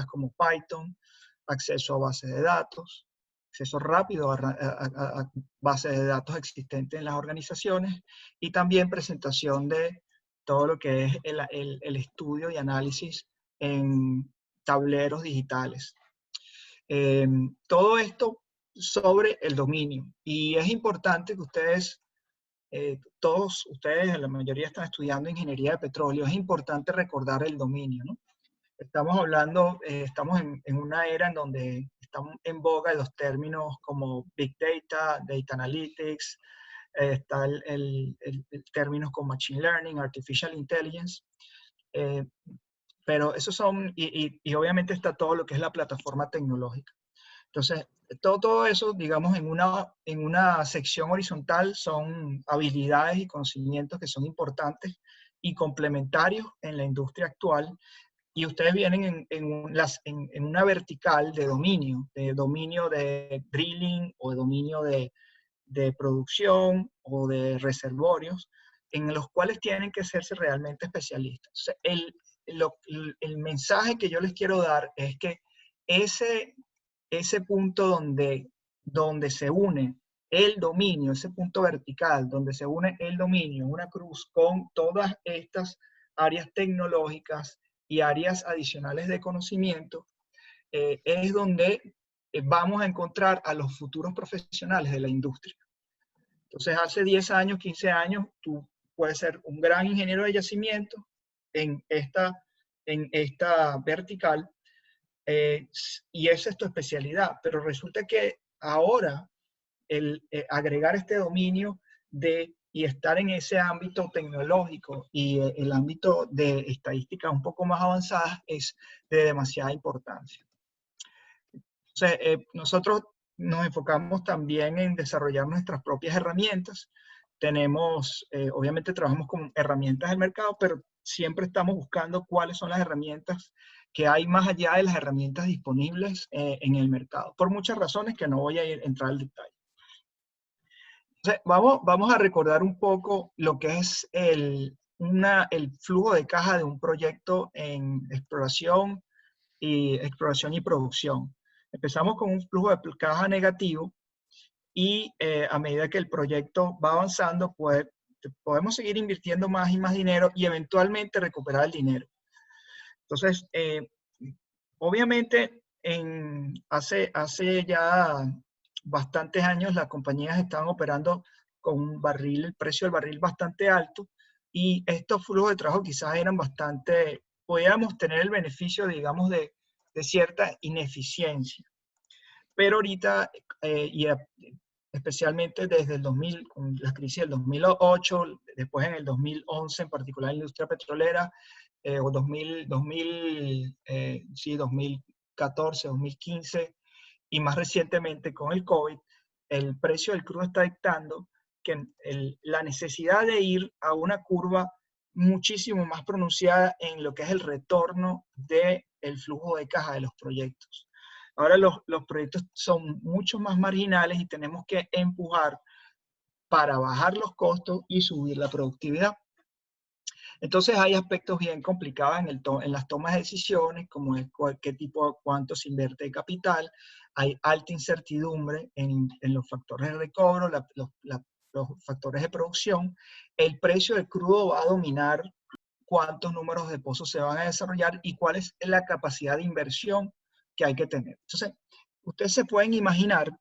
como Python, acceso a bases de datos, acceso rápido a bases de datos existentes en las organizaciones y también presentación de todo lo que es el estudio y análisis en tableros digitales. Todo esto sobre el dominio. Y es importante que ustedes, todos ustedes, la mayoría están estudiando ingeniería de petróleo, es importante recordar el dominio, ¿no? Estamos hablando, estamos en una era en donde están en boga los términos como Big Data, Data Analytics, está el términos como Machine Learning, Artificial Intelligence, pero esos son, y obviamente está todo lo que es la plataforma tecnológica. Entonces, todo eso, digamos, en una sección horizontal son habilidades y conocimientos que son importantes y complementarios en la industria actual. Y ustedes vienen en una vertical de dominio de drilling o de dominio de producción o de reservorios, en los cuales tienen que hacerse realmente especialistas. O sea, el mensaje que yo les quiero dar es que ese punto donde se une el dominio, ese punto vertical, donde se une el dominio, una cruz con todas estas áreas tecnológicas y áreas adicionales de conocimiento, es donde vamos a encontrar a los futuros profesionales de la industria. Entonces, hace 10 años, 15 años, tú puedes ser un gran ingeniero de yacimiento en esta vertical, y esa es tu especialidad. Pero resulta que ahora agregar este dominio y estar en ese ámbito tecnológico y el ámbito de estadísticas un poco más avanzadas es de demasiada importancia. Entonces, nosotros nos enfocamos también en desarrollar nuestras propias herramientas. Tenemos, obviamente trabajamos con herramientas del mercado, pero siempre estamos buscando cuáles son las herramientas que hay más allá de las herramientas disponibles en el mercado, por muchas razones que no voy a entrar al detalle. Entonces, vamos a recordar un poco lo que es el flujo de caja de un proyecto en exploración y producción. Empezamos con un flujo de caja negativo y a medida que el proyecto va avanzando, pues podemos seguir invirtiendo más y más dinero y eventualmente recuperar el dinero. Entonces, obviamente, hace ya bastantes años las compañías estaban operando con el precio del barril bastante alto, y estos flujos de trabajo quizás eran podíamos tener el beneficio, digamos, de cierta ineficiencia. Pero ahorita, especialmente desde el 2000, con la crisis del 2008, después en el 2011, en particular en la industria petrolera, o 2014, 2015, y más recientemente con el COVID, el precio del crudo está dictando que la necesidad de ir a una curva muchísimo más pronunciada en lo que es el retorno del flujo de caja de los proyectos. Ahora los proyectos son mucho más marginales y tenemos que empujar para bajar los costos y subir la productividad. Entonces hay aspectos bien complicados en las tomas de decisiones, como es cuánto se invierte de capital. Hay alta incertidumbre en los factores de cobro, los factores de producción. El precio del crudo va a dominar cuántos números de pozos se van a desarrollar y cuál es la capacidad de inversión que hay que tener. Entonces, ustedes se pueden imaginar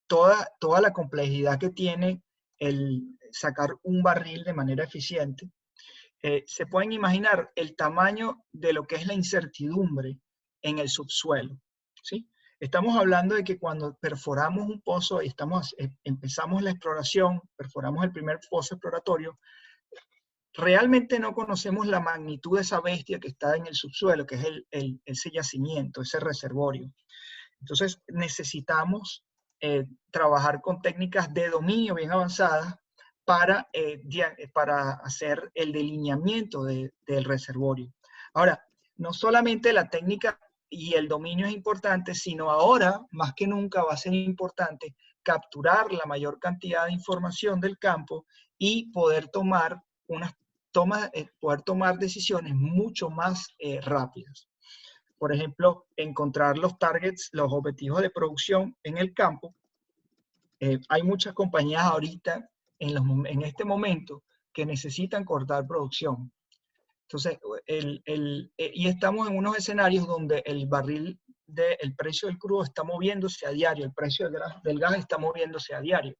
toda la complejidad que tiene el sacar un barril de manera eficiente. Se pueden imaginar el tamaño de lo que es la incertidumbre en el subsuelo, ¿sí? Estamos hablando de que cuando perforamos un pozo y empezamos la exploración, perforamos el primer pozo exploratorio, realmente no conocemos la magnitud de esa bestia que está en el subsuelo, que es ese yacimiento, ese reservorio. Entonces necesitamos trabajar con técnicas de dominio bien avanzadas para hacer el delineamiento del reservorio. Ahora, no solamente la técnica y el dominio es importante, sino ahora, más que nunca, va a ser importante capturar la mayor cantidad de información del campo y poder tomar unas poder tomar decisiones mucho más rápidas. Por ejemplo, encontrar los targets, los objetivos de producción en el campo. Hay muchas compañías ahorita, en este momento, que necesitan cortar producción. Entonces, y estamos en unos escenarios donde el barril el precio del crudo está moviéndose a diario, el precio del gas está moviéndose a diario.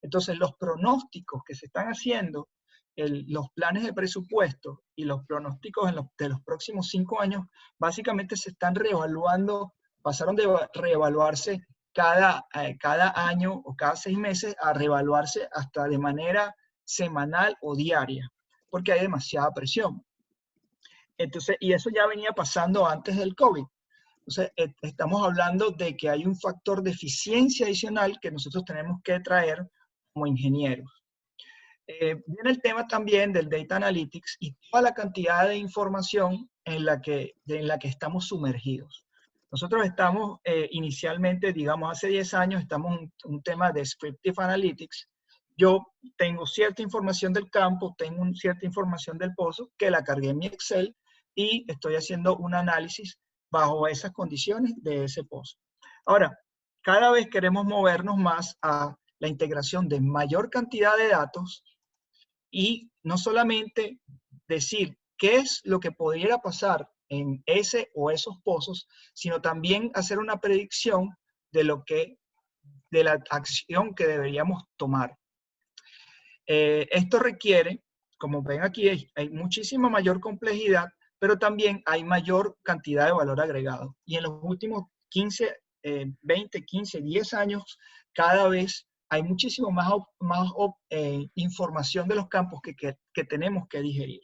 Entonces, los pronósticos que se están haciendo, los planes de presupuesto y los pronósticos de los próximos 5 años, básicamente se están reevaluando, pasaron de reevaluarse cada año o cada 6 meses a reevaluarse hasta de manera semanal o diaria, porque hay demasiada presión. Entonces, y eso ya venía pasando antes del COVID. Entonces, estamos hablando de que hay un factor de eficiencia adicional que nosotros tenemos que traer como ingenieros. Viene el tema también del Data Analytics y toda la cantidad de información en la que estamos sumergidos. Nosotros estamos inicialmente, digamos, hace 10 años, estamos en un tema de Descriptive Analytics. Yo tengo cierta información del campo, tengo cierta información del pozo que la cargué en mi Excel y estoy haciendo un análisis bajo esas condiciones de ese pozo. Ahora, cada vez queremos movernos más a la integración de mayor cantidad de datos y no solamente decir qué es lo que pudiera pasar en ese o esos pozos, sino también hacer una predicción de la acción que deberíamos tomar. Esto requiere, como ven aquí, hay muchísima mayor complejidad, pero también hay mayor cantidad de valor agregado. Y en los últimos 20, 15, 10 años, cada vez hay muchísimo más información de los campos que tenemos que digerir.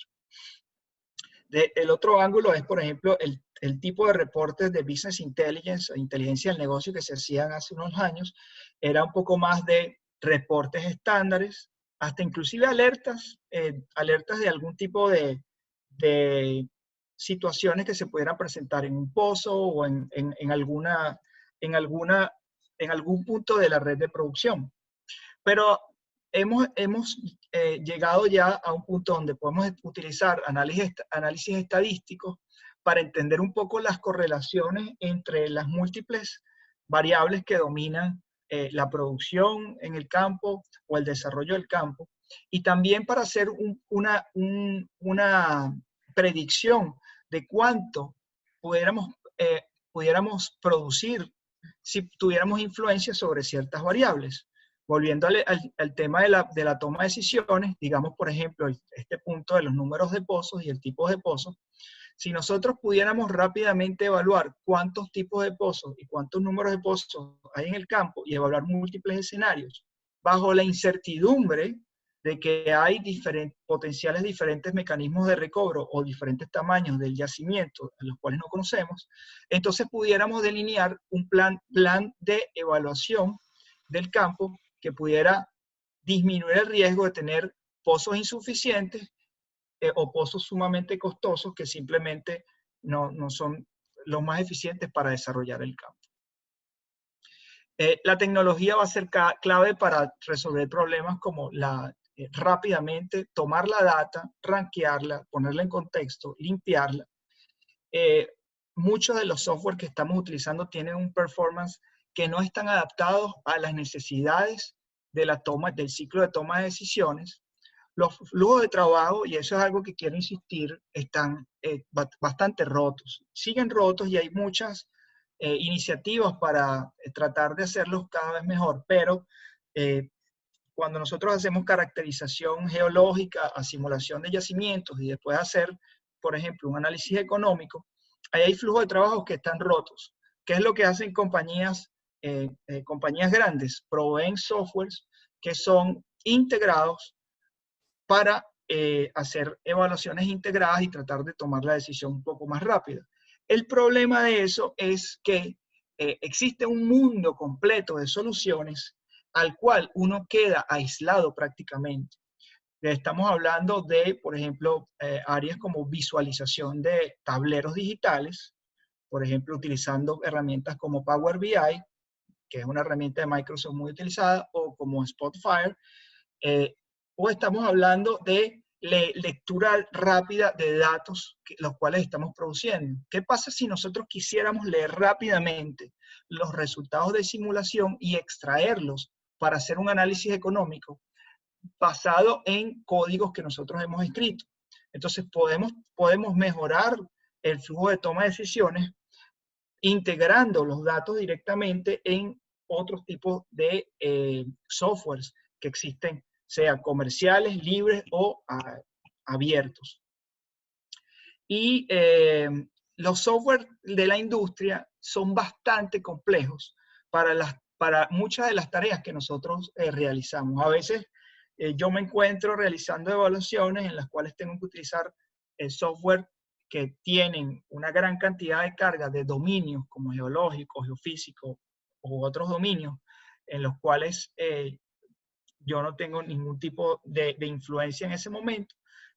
El otro ángulo es, por ejemplo, el tipo de reportes de Business Intelligence o inteligencia del negocio que se hacían hace unos años. Era un poco más de reportes estándares, hasta inclusive alertas de algún tipo de situaciones que se pudieran presentar en un pozo o en algún punto de la red de producción. Pero hemos llegado ya a un punto donde podemos utilizar análisis estadísticos para entender un poco las correlaciones entre las múltiples variables que dominan la producción en el campo o el desarrollo del campo, y también para hacer una predicción de cuánto pudiéramos producir si tuviéramos influencia sobre ciertas variables. Volviendo al tema de la toma de decisiones, digamos, por ejemplo, este punto de los números de pozos y el tipo de pozos, si nosotros pudiéramos rápidamente evaluar cuántos tipos de pozos y cuántos números de pozos hay en el campo y evaluar múltiples escenarios, bajo la incertidumbre de que hay potenciales diferentes mecanismos de recobro o diferentes tamaños del yacimiento, a los cuales no conocemos, entonces pudiéramos delinear un plan de evaluación del campo que pudiera disminuir el riesgo de tener pozos insuficientes o pozos sumamente costosos que simplemente no son los más eficientes para desarrollar el campo. La tecnología va a ser clave para resolver problemas como rápidamente tomar la data, rankearla, ponerla en contexto, limpiarla. Muchos de los software que estamos utilizando tienen un performance que no están adaptados a las necesidades del ciclo de toma de decisiones. Los flujos de trabajo, y eso es algo que quiero insistir, están bastante rotos. Siguen rotos y hay muchas iniciativas para tratar de hacerlos cada vez mejor, pero cuando nosotros hacemos caracterización geológica, a simulación de yacimientos y después hacer, por ejemplo, un análisis económico, ahí hay flujos de trabajo que están rotos. ¿Qué es lo que hacen compañías grandes? Proveen softwares que son integrados para hacer evaluaciones integradas y tratar de tomar la decisión un poco más rápida. El problema de eso es que existe un mundo completo de soluciones al cual uno queda aislado prácticamente. Estamos hablando de, por ejemplo, áreas como visualización de tableros digitales, por ejemplo, utilizando herramientas como Power BI, que es una herramienta de Microsoft muy utilizada, o como Spotfire, o estamos hablando de lectura rápida de datos los cuales estamos produciendo. ¿Qué pasa si nosotros quisiéramos leer rápidamente los resultados de simulación y extraerlos para hacer un análisis económico basado en códigos que nosotros hemos escrito? Entonces podemos mejorar el flujo de toma de decisiones integrando los datos directamente en otros tipos de softwares que existen, sea comerciales, libres o abiertos. Y los software de la industria son bastante complejos para muchas de las tareas que nosotros realizamos. A veces yo me encuentro realizando evaluaciones en las cuales tengo que utilizar software que tienen una gran cantidad de carga de dominios como geológico, geofísico u otros dominios en los cuales yo no tengo ningún tipo de influencia en ese momento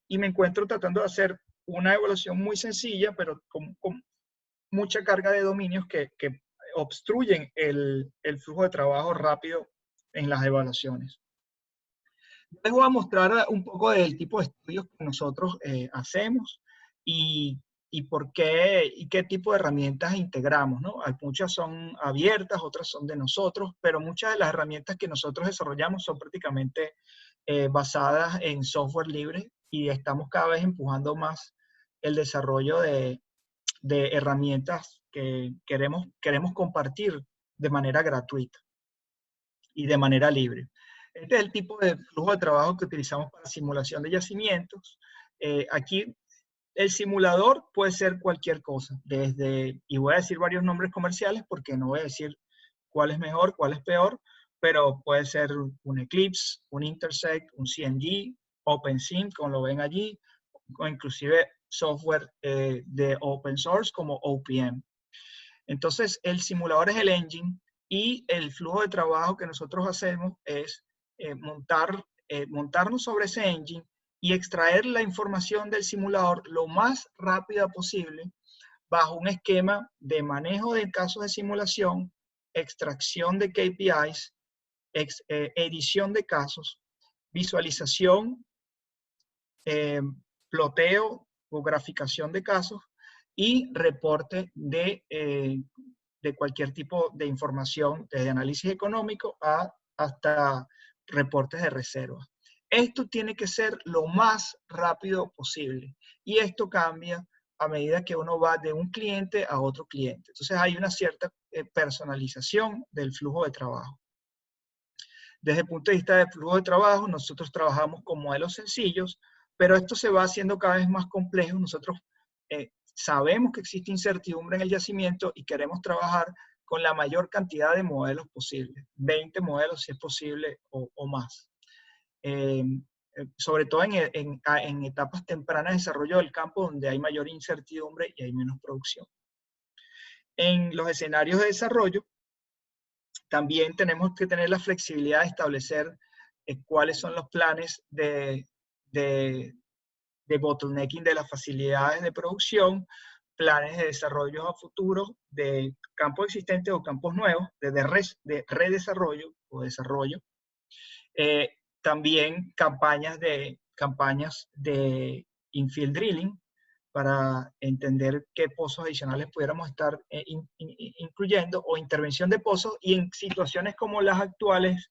y me encuentro tratando de hacer una evaluación muy sencilla, pero con mucha carga de dominios que obstruyen el flujo de trabajo rápido en las evaluaciones. Les voy a mostrar un poco del tipo de estudios que nosotros hacemos y por qué y qué tipo de herramientas integramos, ¿no? Muchas son abiertas, otras son de nosotros, pero muchas de las herramientas que nosotros desarrollamos son prácticamente basadas en software libre y estamos cada vez empujando más el desarrollo de herramientas que queremos compartir de manera gratuita y de manera libre. Este es el tipo de flujo de trabajo que utilizamos para simulación de yacimientos. Aquí el simulador puede ser cualquier cosa, y voy a decir varios nombres comerciales porque no voy a decir cuál es mejor, cuál es peor, pero puede ser un Eclipse, un Intersect, un CNG, OpenSync, como lo ven allí, o inclusive software de open source como OPM. Entonces, el simulador es el engine y el flujo de trabajo que nosotros hacemos es montarnos sobre ese engine y extraer la información del simulador lo más rápida posible bajo un esquema de manejo de casos de simulación, extracción de KPIs, edición de casos, visualización, ploteo o graficación de casos y reporte de cualquier tipo de información, desde análisis económico hasta reportes de reserva. Esto tiene que ser lo más rápido posible y esto cambia a medida que uno va de un cliente a otro cliente. Entonces hay una cierta personalización del flujo de trabajo. Desde el punto de vista del flujo de trabajo, nosotros trabajamos con modelos sencillos, pero esto se va haciendo cada vez más complejo. Nosotros sabemos que existe incertidumbre en el yacimiento y queremos trabajar con la mayor cantidad de modelos posible, 20 modelos si es posible o más. Sobre todo en etapas tempranas de desarrollo del campo donde hay mayor incertidumbre y hay menos producción. En los escenarios de desarrollo, también tenemos que tener la flexibilidad de establecer cuáles son los planes de bottlenecking de las facilidades de producción, planes de desarrollo a futuro de campos existentes o campos nuevos, de redesarrollo o desarrollo. También campañas de infill drilling para entender qué pozos adicionales pudiéramos estar incluyendo, o intervención de pozos, y en situaciones como las actuales,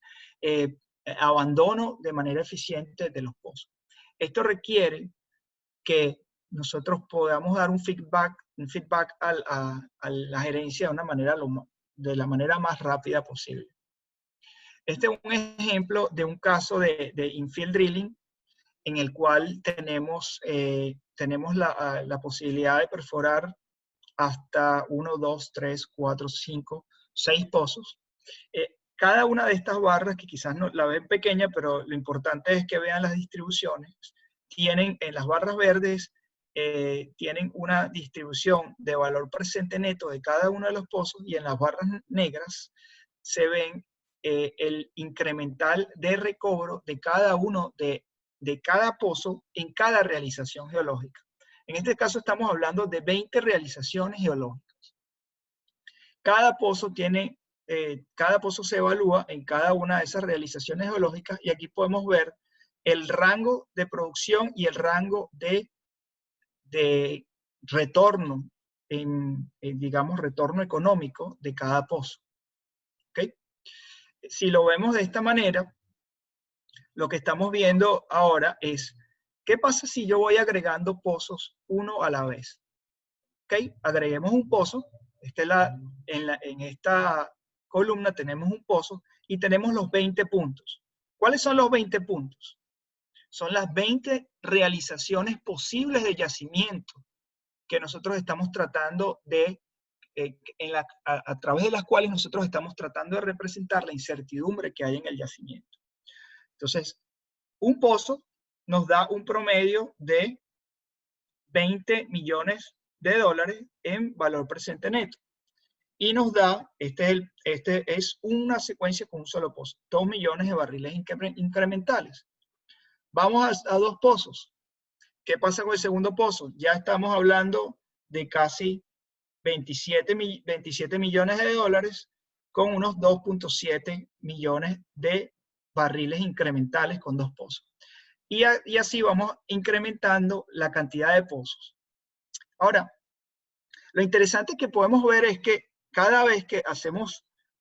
abandono de manera eficiente de los pozos. Esto requiere que nosotros podamos dar un feedback a la gerencia de la manera más rápida posible. Este es un ejemplo de un caso de infill drilling en el cual tenemos la posibilidad de perforar hasta 1, 2, 3, 4, 5, 6 pozos. Cada una de estas barras, que quizás no la ven pequeña, pero lo importante es que vean las distribuciones, tienen en las barras verdes, tienen una distribución de valor presente neto de cada uno de los pozos, y en las barras negras se ven el incremental de recobro de cada uno de cada pozo en cada realización geológica. En este caso estamos hablando de 20 realizaciones geológicas. Cada pozo se evalúa en cada una de esas realizaciones geológicas, y aquí podemos ver el rango de producción y el rango de retorno, digamos, retorno económico de cada pozo. ¿Okay? Si lo vemos de esta manera, lo que estamos viendo ahora es, ¿qué pasa si yo voy agregando pozos uno a la vez? ¿Okay? Agreguemos un pozo. En esta columna tenemos un pozo y tenemos los 20 puntos. ¿Cuáles son los 20 puntos? Son las 20 realizaciones posibles de yacimiento que nosotros estamos tratando de, a través de las cuales nosotros estamos tratando de representar la incertidumbre que hay en el yacimiento. Entonces, un pozo nos da un promedio de 20 millones de dólares en valor presente neto. Y nos da, este es una secuencia con un solo pozo, 2 millones de barriles incrementales. Vamos a dos pozos. ¿Qué pasa con el segundo pozo? Ya estamos hablando de casi 27 millones de dólares con unos 2.7 millones de barriles incrementales con dos pozos. Y así vamos incrementando la cantidad de pozos. Ahora, lo interesante que podemos ver es que cada vez que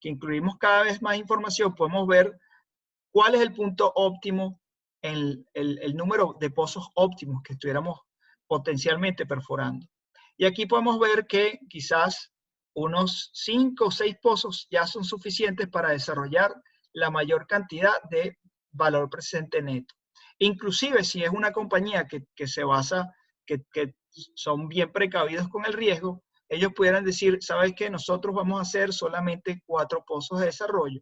incluimos cada vez más información, podemos ver cuál es el punto óptimo, el número de pozos óptimos que estuviéramos potencialmente perforando. Y aquí podemos ver que quizás unos 5 o 6 pozos ya son suficientes para desarrollar la mayor cantidad de valor presente neto. Inclusive si es una compañía que se basa, que son bien precavidos con el riesgo, ellos pudieran decir, ¿sabes qué? Nosotros vamos a hacer solamente 4 pozos de desarrollo.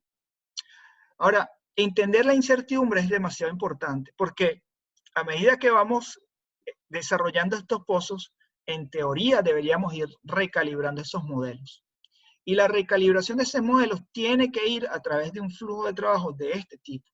Ahora, entender la incertidumbre es demasiado importante porque a medida que vamos desarrollando estos pozos, en teoría deberíamos ir recalibrando esos modelos. Y la recalibración de esos modelos tiene que ir a través de un flujo de trabajo de este tipo,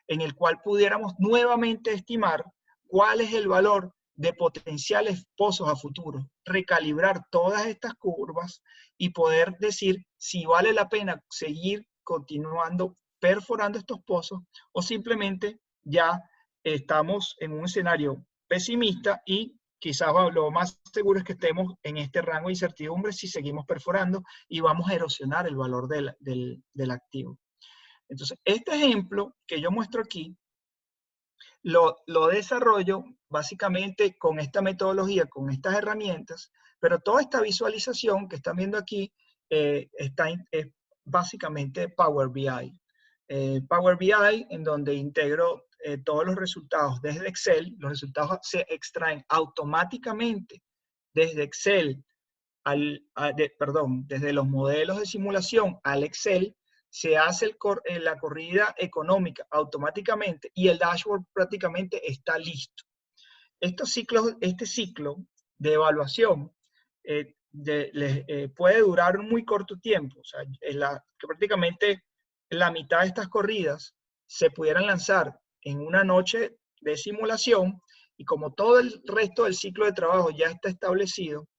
en el cual pudiéramos nuevamente estimar cuál es el valor de potenciales pozos a futuro, recalibrar todas estas curvas y poder decir si vale la pena seguir continuando perforando estos pozos o simplemente ya estamos en un escenario pesimista y quizás lo más seguro es que estemos en este rango de incertidumbre si seguimos perforando y vamos a erosionar el valor del activo. Entonces, este ejemplo que yo muestro aquí, lo desarrollo básicamente con esta metodología, con estas herramientas, pero toda esta visualización que están viendo aquí es básicamente Power BI. Power BI, en donde integro todos los resultados desde Excel. Los resultados se extraen automáticamente desde Excel, desde los modelos de simulación al Excel. Se hace la corrida económica automáticamente y el dashboard prácticamente está listo. Este ciclo de evaluación puede durar un muy corto tiempo. O sea, que prácticamente la mitad de estas corridas se pudieran lanzar en una noche de simulación y como todo el resto del ciclo de trabajo ya está establecido,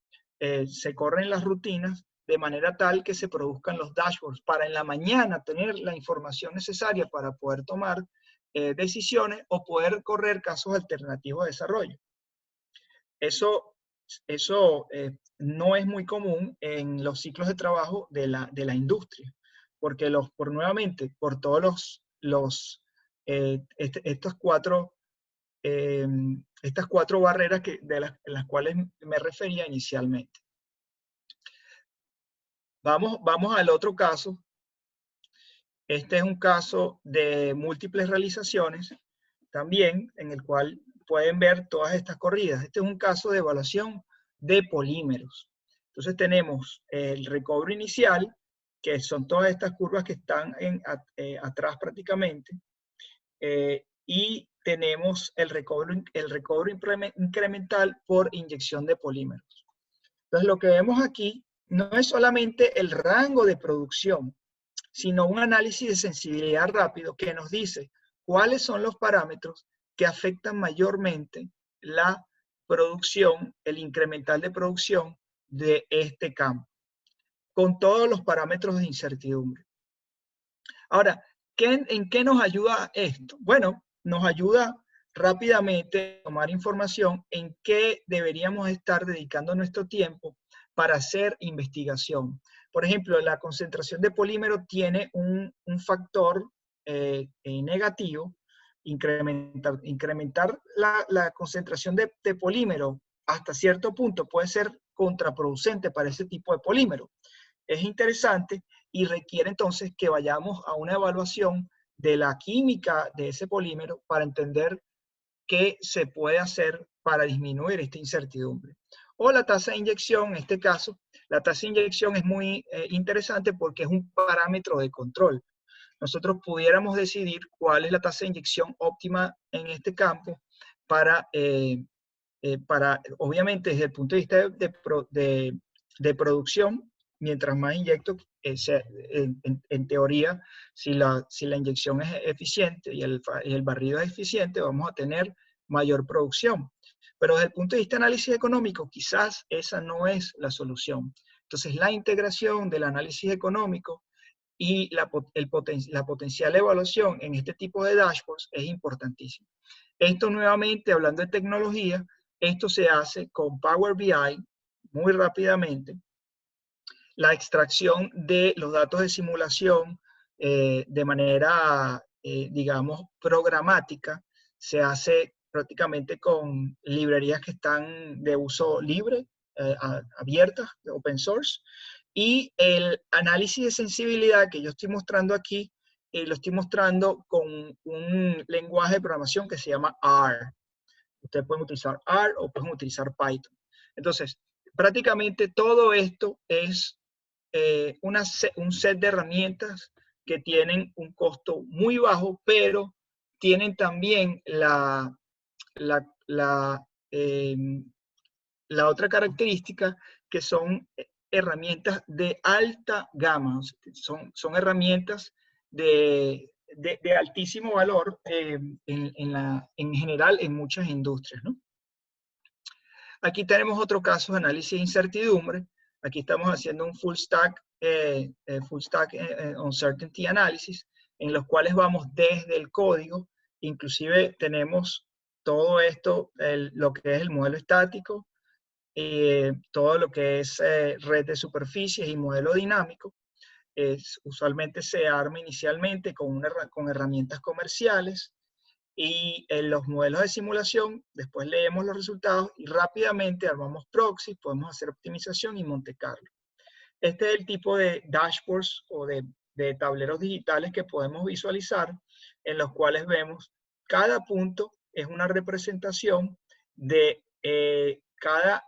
se corren las rutinas de manera tal que se produzcan los dashboards para en la mañana tener la información necesaria para poder tomar decisiones o poder correr casos alternativos de desarrollo. Eso no es muy común en los ciclos de trabajo de la industria, porque nuevamente, por todos estas cuatro barreras en las cuales me refería inicialmente. Vamos al otro caso. Este es un caso de múltiples realizaciones, también en el cual pueden ver todas estas corridas. Este es un caso de evaluación de polímeros. Entonces tenemos el recobro inicial, que son todas estas curvas que están atrás prácticamente, y tenemos el recobro incremental por inyección de polímeros. Entonces lo que vemos aquí no es solamente el rango de producción, sino un análisis de sensibilidad rápido que nos dice cuáles son los parámetros que afectan mayormente la producción, el incremental de producción de este campo, con todos los parámetros de incertidumbre. Ahora, ¿en qué nos ayuda esto? Bueno, nos ayuda rápidamente a tomar información en qué deberíamos estar dedicando nuestro tiempo para hacer investigación. Por ejemplo, la concentración de polímero tiene un factor negativo. Incrementar la concentración de polímero hasta cierto punto puede ser contraproducente para ese tipo de polímero. Es interesante y requiere entonces que vayamos a una evaluación de la química de ese polímero para entender qué se puede hacer para disminuir esta incertidumbre. O la tasa de inyección, en este caso, la tasa de inyección es muy interesante porque es un parámetro de control. Nosotros pudiéramos decidir cuál es la tasa de inyección óptima en este campo para, obviamente, desde el punto de vista de producción, mientras más inyecto, en teoría, si la inyección es eficiente y el barrido es eficiente, vamos a tener mayor producción. Pero desde el punto de vista de análisis económico, quizás esa no es la solución. Entonces, la integración del análisis económico y la potencial evaluación en este tipo de dashboards es importantísimo. Esto nuevamente, hablando de tecnología, esto se hace con Power BI muy rápidamente. La extracción de los datos de simulación de manera, digamos, programática se hace prácticamente con librerías que están de uso libre, abiertas, open source. Y el análisis de sensibilidad que yo estoy mostrando aquí, lo estoy mostrando con un lenguaje de programación que se llama R. Ustedes pueden utilizar R o pueden utilizar Python. Entonces, prácticamente todo esto es un set de herramientas que tienen un costo muy bajo, pero tienen también la otra característica que son herramientas de alta gama, son herramientas de altísimo valor en general en muchas industrias, ¿no? Aquí tenemos otro caso de análisis de incertidumbre. Aquí estamos haciendo un full stack uncertainty analysis, en los cuales vamos desde el código, inclusive tenemos todo esto, lo que es el modelo estático, todo lo que es red de superficies y modelo dinámico. Usualmente se arma inicialmente con herramientas comerciales y en los modelos de simulación, después leemos los resultados y rápidamente armamos proxies, podemos hacer optimización y Monte Carlo. Este es el tipo de dashboards o de tableros digitales que podemos visualizar, en los cuales vemos cada punto es una representación de cada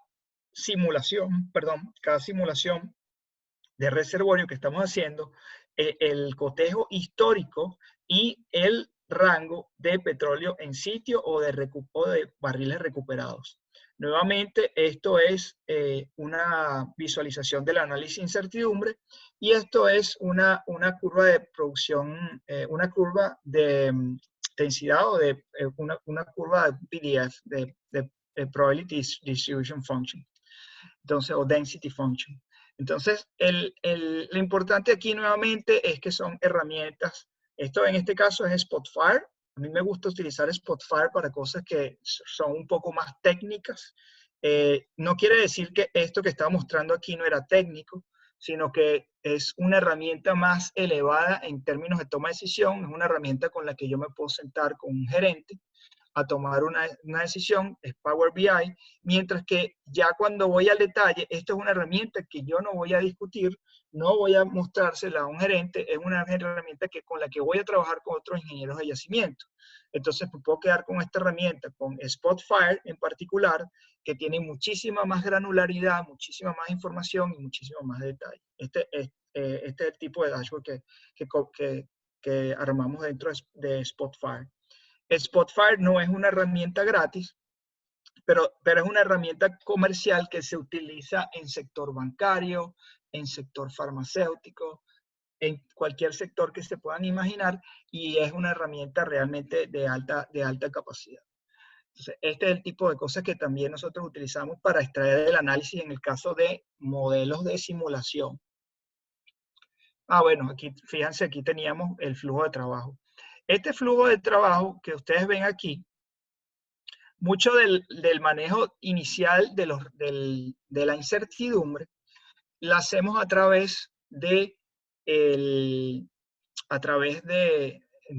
simulación de reservorio que estamos haciendo, el cotejo histórico y el rango de petróleo en sitio o de barriles recuperados. Nuevamente, esto es una visualización del análisis de incertidumbre y esto es una curva de producción, una curva de densidad o de una curva de PDF, de Probability Distribution Function, entonces, o Density Function. Entonces, lo importante aquí nuevamente es que son herramientas. Esto en este caso es Spotfire. A mí me gusta utilizar Spotfire para cosas que son un poco más técnicas. No quiere decir que esto que estaba mostrando aquí no era técnico, sino que es una herramienta más elevada en términos de toma de decisión. Es una herramienta con la que yo me puedo sentar con un gerente a tomar una decisión, es Power BI, mientras que ya cuando voy al detalle, esto es una herramienta que yo no voy a discutir, no voy a mostrársela a un gerente, es una herramienta con la que voy a trabajar con otros ingenieros de yacimiento. Entonces, me puedo quedar con esta herramienta, con Spotfire en particular, que tiene muchísima más granularidad, muchísima más información y muchísimo más detalle. Este es el tipo de dashboard que armamos dentro de Spotfire. Spotfire no es una herramienta gratis, pero es una herramienta comercial que se utiliza en sector bancario, en sector farmacéutico, en cualquier sector que se puedan imaginar, y es una herramienta realmente de alta capacidad. Entonces, este es el tipo de cosas que también nosotros utilizamos para extraer el análisis en el caso de modelos de simulación. Bueno, aquí, fíjense, aquí teníamos el flujo de trabajo. Este flujo de trabajo que ustedes ven aquí, mucho del manejo inicial de la incertidumbre, la hacemos a través de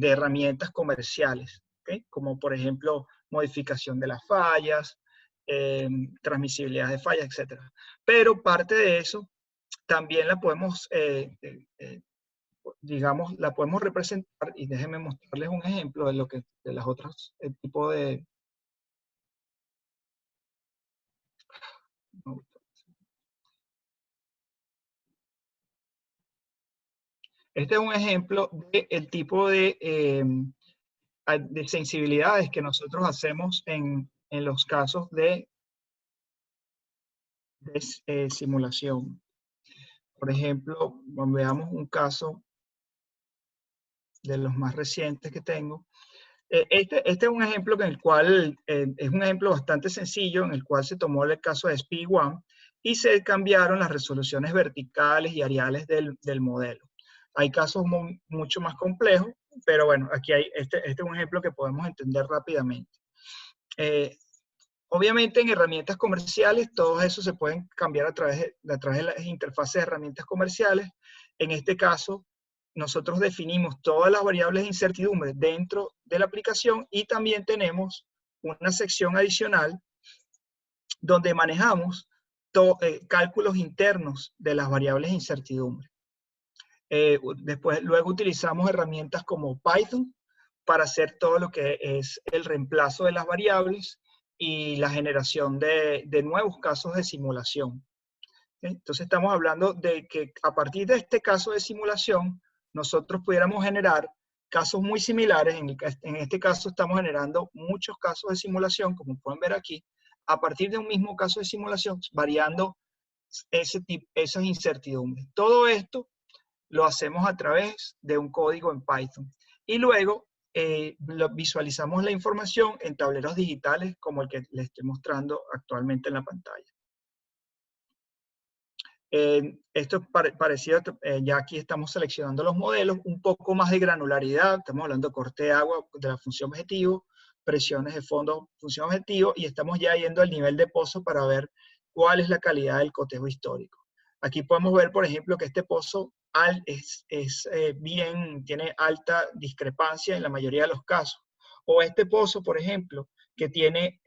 herramientas comerciales, ¿okay? Como por ejemplo modificación de las fallas, transmisibilidad de fallas, etc. Pero parte de eso también la podemos, digamos, la podemos representar, y déjenme mostrarles un ejemplo de lo que de las otras tipos de... Este es un ejemplo del tipo de sensibilidades que nosotros hacemos en los casos de simulación. Por ejemplo, veamos un caso de los más recientes que tengo. Este es un ejemplo en el cual es un ejemplo bastante sencillo, en el cual se tomó el caso de SPI1 y se cambiaron las resoluciones verticales y areales del modelo. Hay casos mucho más complejos, pero bueno, aquí hay este es un ejemplo que podemos entender rápidamente. Obviamente en herramientas comerciales, todo eso se pueden cambiar a través de las interfaces de herramientas comerciales. En este caso, nosotros definimos todas las variables de incertidumbre dentro de la aplicación y también tenemos una sección adicional donde manejamos cálculos internos de las variables de incertidumbre. Luego utilizamos herramientas como Python para hacer todo lo que es el reemplazo de las variables y la generación de nuevos casos de simulación. Entonces estamos hablando de que a partir de este caso de simulación, nosotros pudiéramos generar casos muy similares. En este caso estamos generando muchos casos de simulación, como pueden ver aquí, a partir de un mismo caso de simulación, variando esas incertidumbres. Todo esto lo hacemos a través de un código en Python. Y luego visualizamos la información en tableros digitales como el que les estoy mostrando actualmente en la pantalla. Esto es parecido, ya aquí estamos seleccionando los modelos, un poco más de granularidad, estamos hablando de corte de agua de la función objetivo, presiones de fondo, función objetivo, y estamos ya yendo al nivel de pozo para ver cuál es la calidad del cotejo histórico. Aquí podemos ver, por ejemplo, que este pozo tiene alta discrepancia en la mayoría de los casos. O este pozo, por ejemplo, que tiene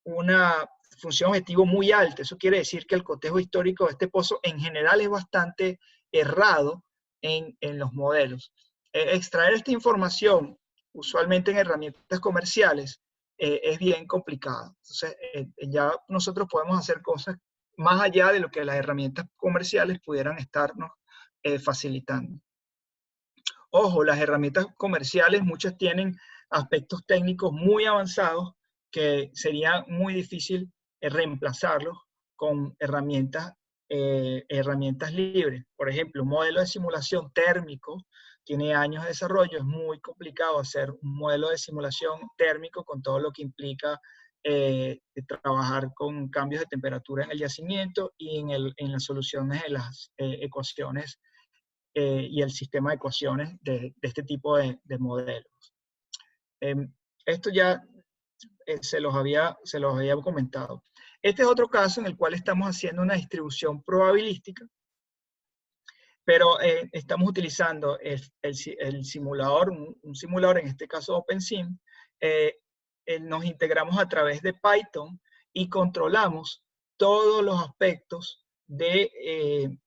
una función objetivo muy alta. Eso quiere decir que el cotejo histórico de este pozo en general es bastante errado en los modelos. Extraer esta información, usualmente en herramientas comerciales, es bien complicado. Entonces, ya nosotros podemos hacer cosas más allá de lo que las herramientas comerciales pudieran estarnos facilitando. Ojo, las herramientas comerciales, muchas tienen aspectos técnicos muy avanzados que sería muy difícil reemplazarlos con herramientas libres. Por ejemplo, un modelo de simulación térmico tiene años de desarrollo, es muy complicado hacer un modelo de simulación térmico con todo lo que implica trabajar con cambios de temperatura en el yacimiento y en las soluciones de las ecuaciones y el sistema de ecuaciones de este tipo de modelos. Esto ya se los había comentado. Este es otro caso en el cual estamos haciendo una distribución probabilística, pero estamos utilizando el simulador, un simulador, en este caso OpenSim. Nos integramos a través de Python y controlamos todos los aspectos de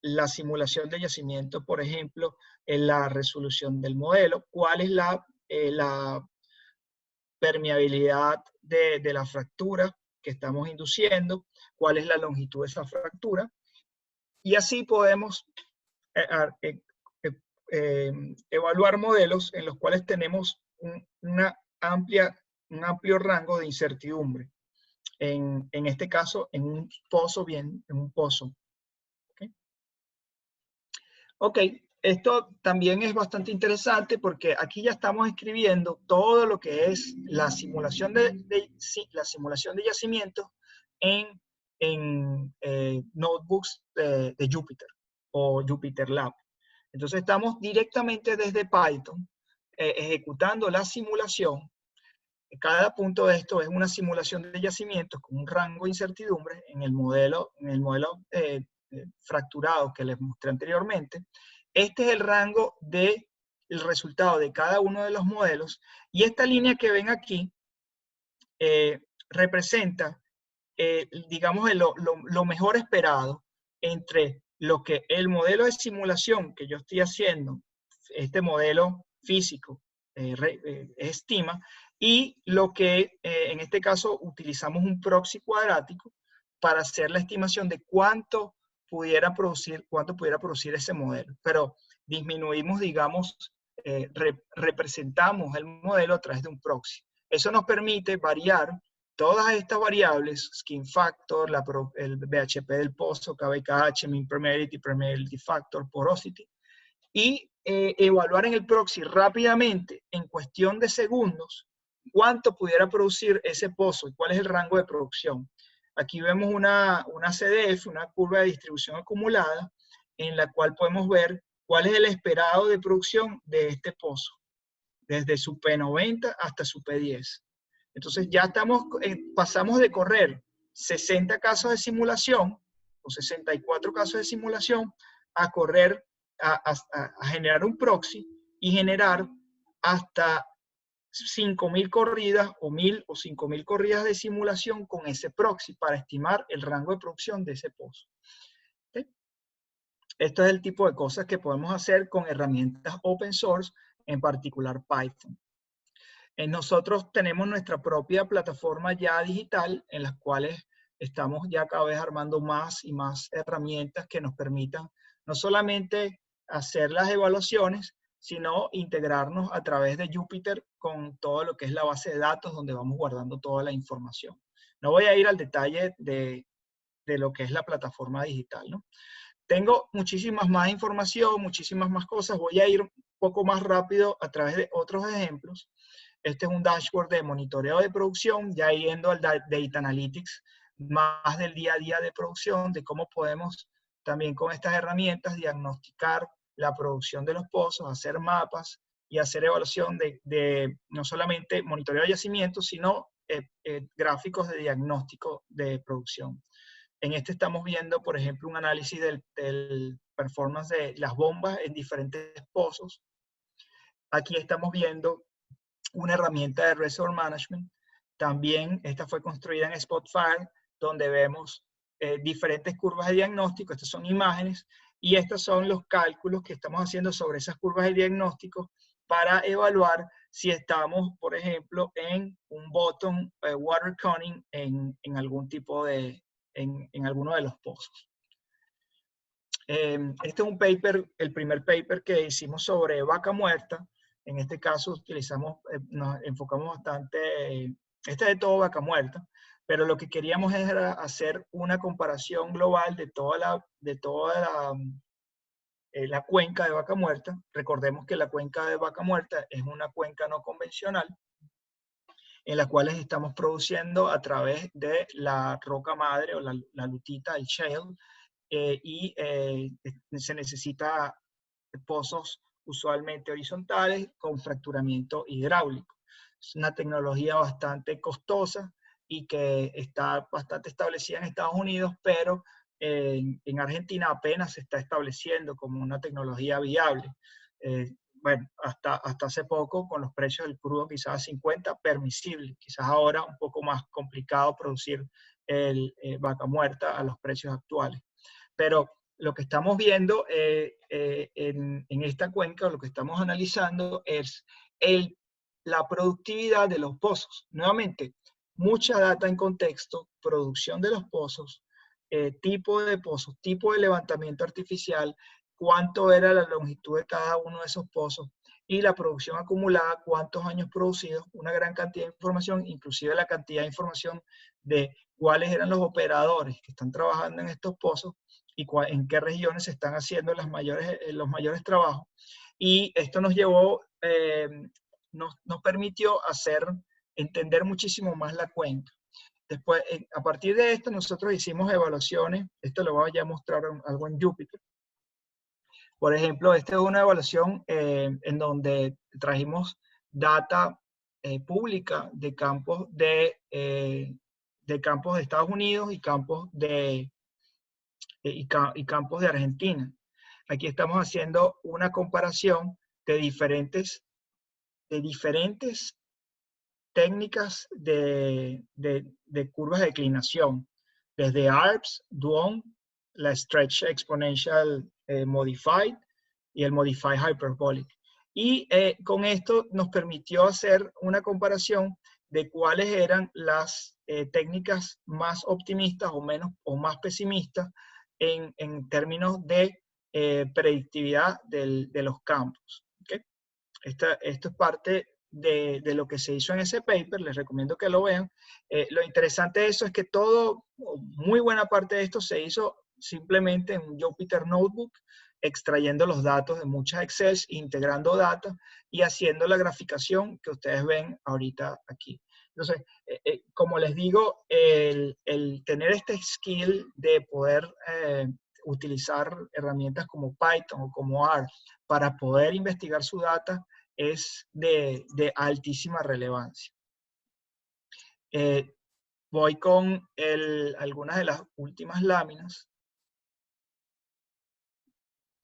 la simulación de yacimiento, por ejemplo, en la resolución del modelo, cuál es la permeabilidad de la fractura que estamos induciendo, cuál es la longitud de esa fractura, y así podemos evaluar modelos en los cuales tenemos un amplio rango de incertidumbre. En este caso, en un pozo. Ok, esto también es bastante interesante porque aquí ya estamos escribiendo todo lo que es la simulación la simulación de yacimientos en notebooks de Jupyter o Jupyter Lab. Entonces estamos directamente desde Python ejecutando la simulación. Cada punto de esto es una simulación de yacimientos con un rango de incertidumbre en el modelo fracturado que les mostré anteriormente. Este es el rango del resultado de cada uno de los modelos, y esta línea que ven aquí representa, digamos, lo mejor esperado entre lo que el modelo de simulación que yo estoy haciendo, este modelo físico, estima, y lo que en este caso utilizamos un proxy cuadrático para hacer la estimación de cuánto pudiera producir ese modelo. Pero disminuimos, digamos, representamos el modelo a través de un proxy. Eso nos permite variar todas estas variables, skin factor, el BHP del pozo, KBKH, mean permeability, permeability factor, porosity, y evaluar en el proxy rápidamente, en cuestión de segundos, cuánto pudiera producir ese pozo y cuál es el rango de producción. Aquí vemos una CDF, una curva de distribución acumulada, en la cual podemos ver cuál es el esperado de producción de este pozo, desde su P90 hasta su P10. Entonces ya pasamos de correr 60 casos de simulación, o 64 casos de simulación, a correr, a generar un proxy y generar hasta 5.000 corridas o 1.000 o 5.000 corridas de simulación con ese proxy para estimar el rango de producción de ese pozo. ¿Okay? Esto es el tipo de cosas que podemos hacer con herramientas open source, en particular Python. Nosotros tenemos nuestra propia plataforma ya digital, en las cuales estamos ya cada vez armando más y más herramientas que nos permitan no solamente hacer las evaluaciones, sino integrarnos a través de Jupyter con todo lo que es la base de datos donde vamos guardando toda la información. No voy a ir al detalle de lo que es la plataforma digital, ¿no? Tengo muchísimas más información, muchísimas más cosas. Voy a ir un poco más rápido a través de otros ejemplos. Este es un dashboard de monitoreo de producción, ya yendo al Data Analytics, más del día a día de producción, de cómo podemos también con estas herramientas diagnosticar la producción de los pozos, hacer mapas y hacer evaluación de no solamente monitoreo de yacimientos, sino gráficos de diagnóstico de producción. En este estamos viendo, por ejemplo, un análisis del performance de las bombas en diferentes pozos. Aquí estamos viendo una herramienta de Reservoir Management. También esta fue construida en Spotfire, donde vemos diferentes curvas de diagnóstico. Estas son imágenes y estos son los cálculos que estamos haciendo sobre esas curvas de diagnóstico para evaluar si estamos, por ejemplo, en un bottom water coning en algún tipo de, en alguno de los pozos. Este es un paper, el primer paper que hicimos sobre vaca muerta. En este caso utilizamos, nos enfocamos bastante, este es de todo vaca muerta, pero lo que queríamos era hacer una comparación global de toda la cuenca de vaca muerta. Recordemos que la cuenca de vaca muerta es una cuenca no convencional, en la cual estamos produciendo a través de la roca madre o la lutita, el shale, se necesita pozos usualmente horizontales con fracturamiento hidráulico. Es una tecnología bastante costosa y que está bastante establecida en Estados Unidos, pero en Argentina apenas se está estableciendo como una tecnología viable. Bueno, hasta hace poco, con los precios del crudo quizás a 50, permisible. Quizás ahora un poco más complicado producir vaca muerta a los precios actuales. Pero lo que estamos viendo en esta cuenca, lo que estamos analizando es la productividad de los pozos. Nuevamente, mucha data en contexto, producción de los pozos, tipo de pozos, tipo de levantamiento artificial, cuánto era la longitud de cada uno de esos pozos y la producción acumulada, cuántos años producidos, una gran cantidad de información, inclusive la cantidad de información de cuáles eran los operadores que están trabajando en estos pozos y en qué regiones se están haciendo los mayores trabajos. Y esto nos llevó, nos permitió entender muchísimo más la cuenca. Después, a partir de esto, nosotros hicimos evaluaciones. Esto lo voy a mostrar algo en Jupyter. Por ejemplo, esta es una evaluación en donde trajimos data pública de campos de Estados Unidos y campos de Argentina. Aquí estamos haciendo una comparación de diferentes técnicas de curvas de declinación, desde ARPS, Duong, la Stretch Exponential Modified y el Modified Hyperbolic. Y con esto nos permitió hacer una comparación de cuáles eran las técnicas más optimistas o más pesimistas en términos de predictividad de los campos. ¿Okay? Esto es parte de lo que se hizo en ese paper, les recomiendo que lo vean. Lo interesante de eso es que muy buena parte de esto se hizo simplemente en un Jupyter Notebook, extrayendo los datos de muchas Excel, integrando data y haciendo la graficación que ustedes ven ahorita aquí. Entonces, como les digo, el tener este skill de poder utilizar herramientas como Python o como R para poder investigar su data es de altísima relevancia. Voy con algunas de las últimas láminas.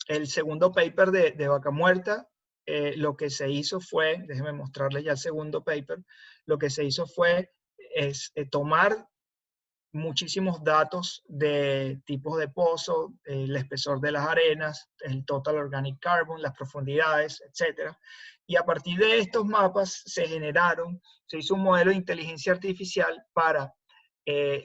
El segundo paper de Vaca Muerta, lo que se hizo fue, déjenme mostrarles ya el segundo paper, lo que se hizo fue tomar muchísimos datos de tipos de pozo, el espesor de las arenas, el total organic carbon, las profundidades, etc. Y a partir de estos mapas se hizo un modelo de inteligencia artificial para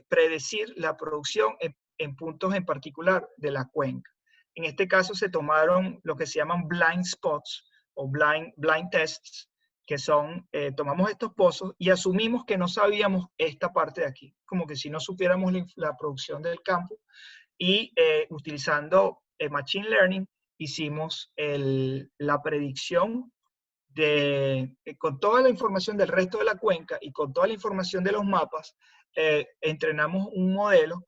predecir la producción en puntos en particular de la cuenca. En este caso se tomaron lo que se llaman blind spots o blind tests, que son, tomamos estos pozos y asumimos que no sabíamos esta parte de aquí, como que si no supiéramos la producción del campo, y utilizando Machine Learning hicimos la predicción con toda la información del resto de la cuenca y con toda la información de los mapas, entrenamos un modelo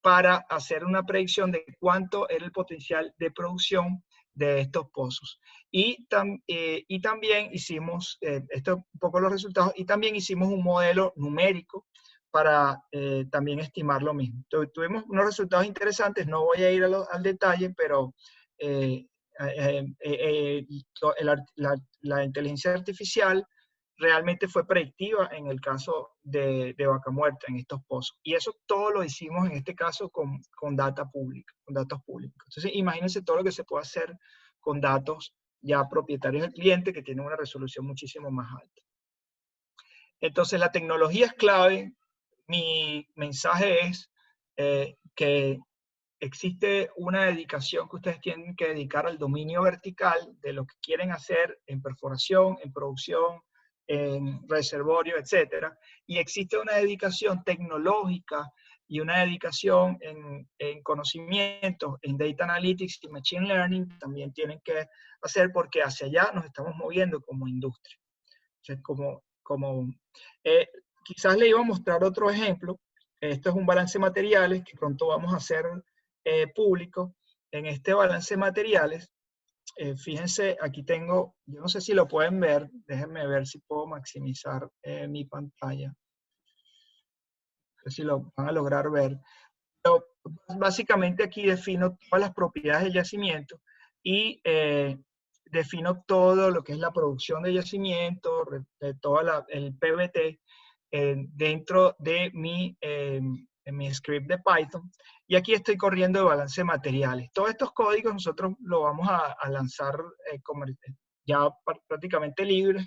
para hacer una predicción de cuánto era el potencial de producción de estos pozos. Y también hicimos, esto un poco los resultados, y también hicimos un modelo numérico para también estimar lo mismo. Entonces, tuvimos unos resultados interesantes, no voy a ir al detalle, pero la inteligencia artificial realmente fue predictiva en el caso de Vaca Muerta, en estos pozos. Y eso todo lo hicimos en este caso con data pública, con datos públicos. Entonces, imagínense todo lo que se puede hacer con datos ya propietarios del cliente que tienen una resolución muchísimo más alta. Entonces, la tecnología es clave. Mi mensaje es que existe una dedicación que ustedes tienen que dedicar al dominio vertical de lo que quieren hacer en perforación, en producción, en reservorio, etc. Y existe una dedicación tecnológica y una dedicación en conocimientos, en Data Analytics y Machine Learning, también tienen que hacer porque hacia allá nos estamos moviendo como industria. Entonces, quizás le iba a mostrar otro ejemplo. Esto es un balance de materiales que pronto vamos a hacer público. En este balance de materiales, fíjense, aquí tengo, yo no sé si lo pueden ver, déjenme ver si puedo maximizar mi pantalla. No sé si lo van a lograr ver. Pero básicamente aquí defino todas las propiedades del yacimiento y defino todo lo que es la producción de yacimiento, de todo el PVT dentro de mi script de Python. Y aquí estoy corriendo el balance de materiales. Todos estos códigos nosotros lo vamos a lanzar ya prácticamente libres,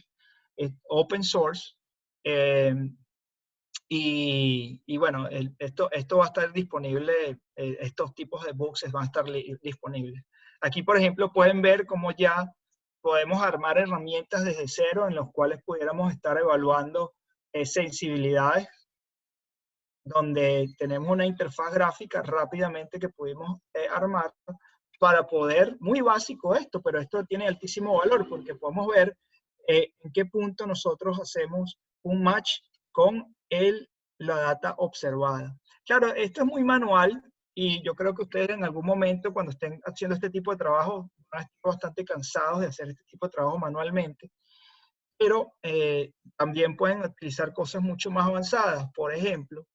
open source. Y bueno, esto va a estar disponible, estos tipos de boxes van a estar disponibles. Aquí, por ejemplo, pueden ver cómo ya podemos armar herramientas desde cero en los cuales pudiéramos estar evaluando sensibilidades, donde tenemos una interfaz gráfica rápidamente que pudimos armar para poder, muy básico esto, pero esto tiene altísimo valor porque podemos ver en qué punto nosotros hacemos un match con la data observada. Claro, esto es muy manual y yo creo que ustedes en algún momento, cuando estén haciendo este tipo de trabajo, van a estar bastante cansados de hacer este tipo de trabajo manualmente, pero también pueden utilizar cosas mucho más avanzadas. Por ejemplo,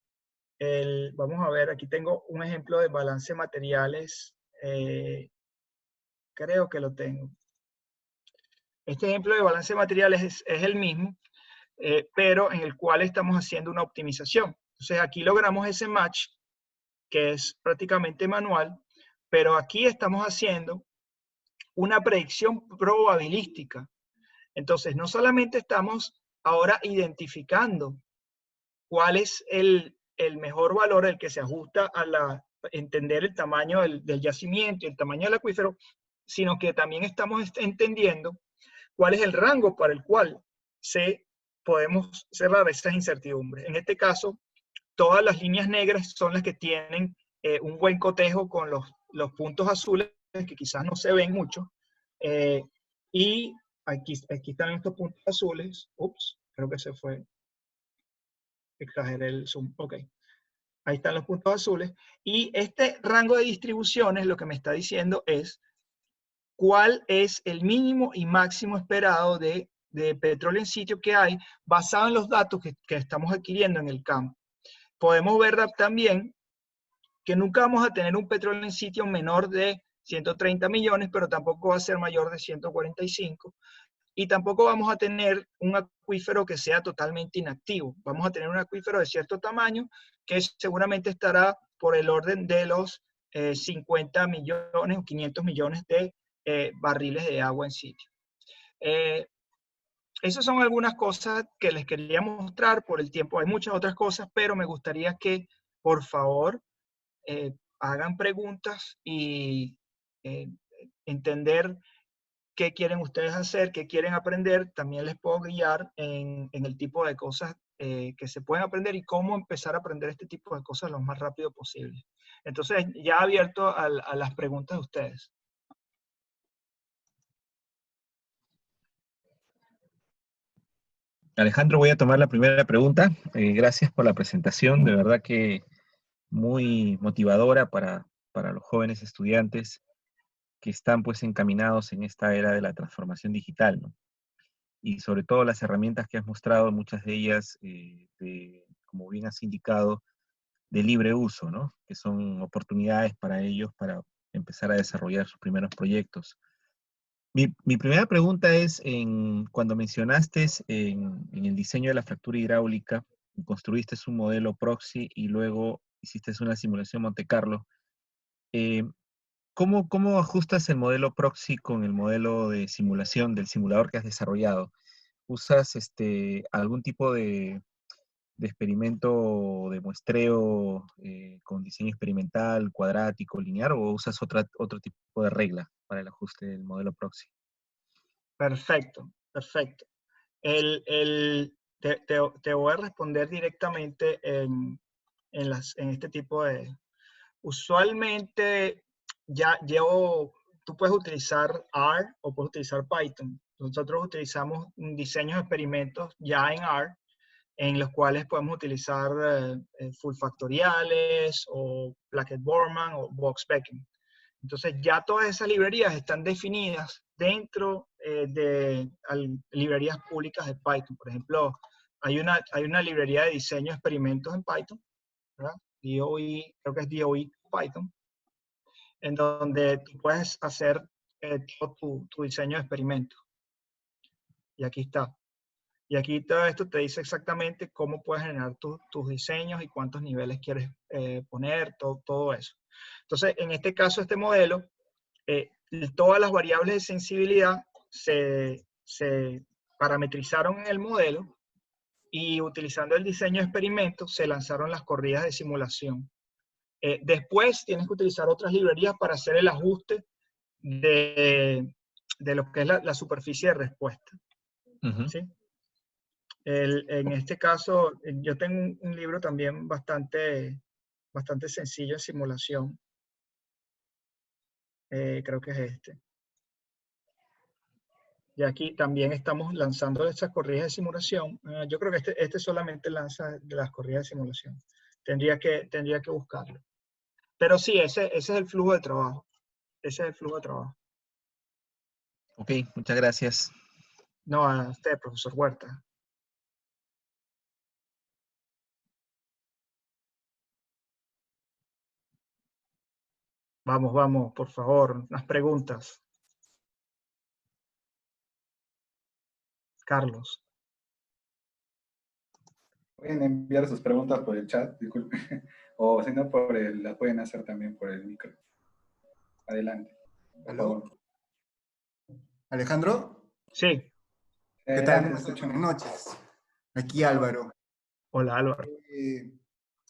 vamos a ver, aquí tengo un ejemplo de balance de materiales, creo que lo tengo. Este ejemplo de balance de materiales es el mismo, pero en el cual estamos haciendo una optimización. Entonces aquí logramos ese match, que es prácticamente manual, pero aquí estamos haciendo una predicción probabilística. Entonces, no solamente estamos ahora identificando cuál es el mejor valor, el que se ajusta a entender el tamaño del yacimiento y el tamaño del acuífero, sino que también estamos entendiendo cuál es el rango para el cual podemos cerrar esas incertidumbres. En este caso, todas las líneas negras son las que tienen un buen cotejo con los puntos azules, que quizás no se ven mucho. Y aquí están estos puntos azules. Ups, creo que se fue. Exageré el zoom. Ok. Ahí están los puntos azules. Y este rango de distribuciones lo que me está diciendo es cuál es el mínimo y máximo esperado de petróleo en sitio que hay basado en los datos que estamos adquiriendo en el campo. Podemos ver también que nunca vamos a tener un petróleo en sitio menor de 130 millones, pero tampoco va a ser mayor de 145. Y tampoco vamos a tener un acuífero que sea totalmente inactivo. Vamos a tener un acuífero de cierto tamaño que seguramente estará por el orden de los 50 millones o 500 millones de barriles de agua en sitio. Esas son algunas cosas que les quería mostrar por el tiempo. Hay muchas otras cosas, pero me gustaría que, por favor, hagan preguntas y entender qué quieren ustedes hacer, qué quieren aprender. También les puedo guiar en el tipo de cosas que se pueden aprender y cómo empezar a aprender este tipo de cosas lo más rápido posible. Entonces, ya abierto a las preguntas de ustedes. Alejandro, voy a tomar la primera pregunta. Gracias por la presentación, de verdad que muy motivadora para los jóvenes estudiantes que están pues encaminados en esta era de la transformación digital, ¿no? Y sobre todo las herramientas que has mostrado, muchas de ellas, como bien has indicado, de libre uso, ¿no? Que son oportunidades para ellos para empezar a desarrollar sus primeros proyectos. Mi primera pregunta es, cuando mencionaste en el diseño de la fractura hidráulica, construiste un modelo proxy y luego hiciste una simulación Monte Carlo, eh, ¿cómo ajustas el modelo proxy con el modelo de simulación del simulador que has desarrollado? ¿Usas algún tipo de experimento de muestreo con diseño experimental, cuadrático, lineal, o usas otro tipo de regla para el ajuste del modelo proxy? Perfecto, perfecto. Te voy a responder directamente en este tipo de... Usualmente tú puedes utilizar R o puedes utilizar Python. Nosotros utilizamos diseños de experimentos ya en R, en los cuales podemos utilizar full factoriales o Blackett-Bowman o Box-Becken. Entonces ya todas esas librerías están definidas dentro de librerías públicas de Python. Por ejemplo, hay una librería de diseño de experimentos en Python, ¿verdad? DOE, creo que es DOE Python, en donde tú puedes hacer todo tu diseño de experimento. Y aquí está. Y aquí todo esto te dice exactamente cómo puedes generar tus diseños y cuántos niveles quieres poner, todo eso. Entonces, en este caso, este modelo, todas las variables de sensibilidad se parametrizaron en el modelo y utilizando el diseño de experimentos se lanzaron las corridas de simulación. Después tienes que utilizar otras librerías para hacer el ajuste de lo que es la superficie de respuesta. ¿Sí? En este caso, yo tengo un libro también bastante sencillo de simulación. Creo que es este. Y aquí también estamos lanzando estas corridas de simulación. Yo creo que este solamente lanza de las corridas de simulación. Tendría que buscarlo. Pero sí, ese es el flujo de trabajo. Ese es el flujo de trabajo. Ok, muchas gracias. No, a usted, profesor Huerta. Vamos, vamos, por favor, unas preguntas. Carlos. Pueden enviar sus preguntas por el chat, disculpe. O si no, la pueden hacer también por el micro. Adelante, por ¿Aló? favor. ¿Alejandro? Sí. ¿Qué tal? Adelante, ¿Cómo estás? escucho. Buenas noches. Aquí Álvaro. Hola, Álvaro. Eh,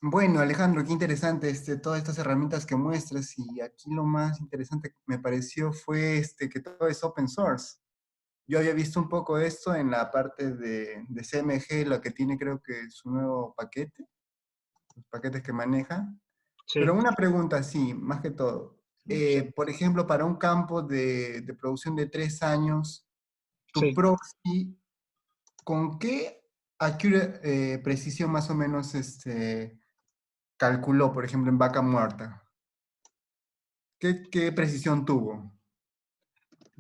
bueno, Alejandro, qué interesante todas estas herramientas que muestras, y aquí lo más interesante que me pareció fue que todo es open source. Yo había visto un poco esto en la parte de CMG, la que tiene creo que su nuevo paquete, los paquetes que maneja. Sí, Pero una pregunta, sí, más que todo. sí, Por ejemplo, para un campo de producción de 3 años, tu sí. proxy, ¿con qué precisión más o menos calculó, por ejemplo, en vaca muerta? ¿Qué precisión tuvo?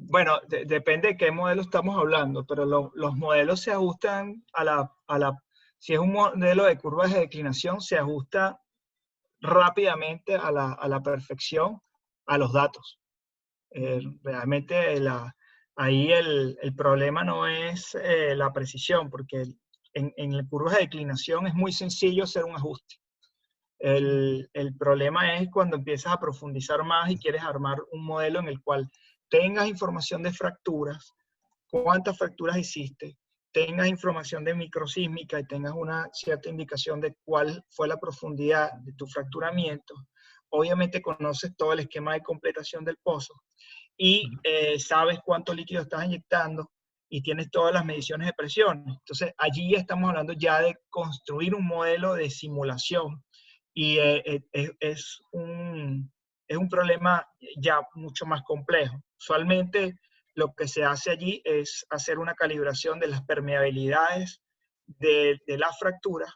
Bueno, depende de qué modelo estamos hablando, pero los modelos se ajustan si es un modelo de curvas de declinación, se ajusta rápidamente a la perfección a los datos. Realmente ahí el problema no es la precisión, porque en curvas de declinación es muy sencillo hacer un ajuste. El problema es cuando empiezas a profundizar más y quieres armar un modelo en el cual tengas información de fracturas, cuántas fracturas hiciste, tengas información de microsísmica y tengas una cierta indicación de cuál fue la profundidad de tu fracturamiento. Obviamente conoces todo el esquema de completación del pozo y sabes cuánto líquido estás inyectando y tienes todas las mediciones de presión. Entonces allí estamos hablando ya de construir un modelo de simulación y es un problema ya mucho más complejo. Usualmente lo que se hace allí es hacer una calibración de las permeabilidades de la fractura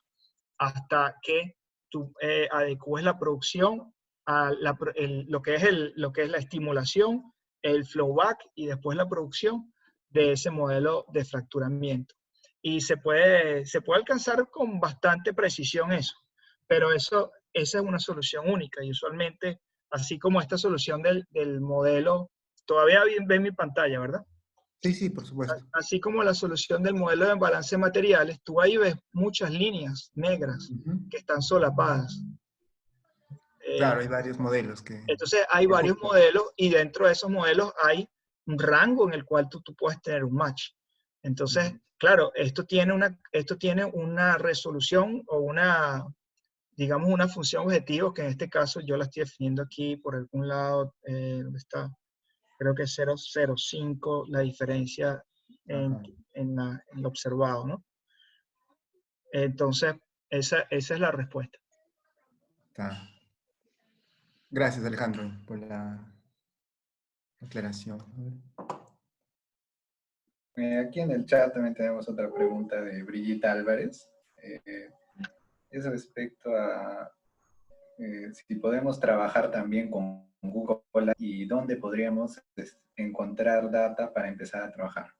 hasta que tú adecúes la producción a lo que es la estimulación, el flowback y después la producción de ese modelo de fracturamiento. Y se puede alcanzar con bastante precisión eso, pero esa es una solución única y usualmente, así como esta solución del modelo, todavía ven mi pantalla, ¿verdad? Sí, sí, por supuesto. Así como la solución del modelo de balance de materiales, tú ahí ves muchas líneas negras Ujú. que están solapadas. Claro, hay varios modelos Entonces hay que varios justo. modelos y dentro de esos modelos hay un rango en el cual tú puedes tener un match. Entonces, claro, esto tiene una resolución o digamos, una función objetivo que en este caso yo la estoy definiendo aquí por algún lado, ¿dónde está? Creo que es 0,05 la diferencia en, Ajá. en lo observado, ¿no? Entonces, esa es la respuesta. Está. Gracias, Alejandro, por la aclaración. Aquí en el chat también tenemos otra pregunta de Brigitte Álvarez. Es respecto a si podemos trabajar también con Google y dónde podríamos encontrar data para empezar a trabajar.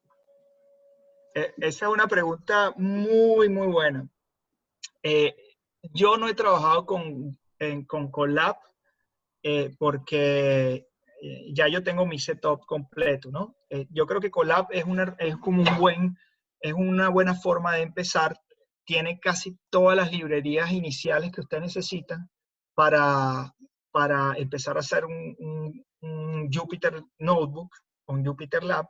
Esa es una pregunta muy, muy buena. Yo no he trabajado con Colab porque ya yo tengo mi setup completo, ¿no? Yo creo que Colab es como es una buena forma de empezar. Tiene casi todas las librerías iniciales que usted necesita para, para empezar a hacer un Jupyter Notebook, un Jupyter Lab.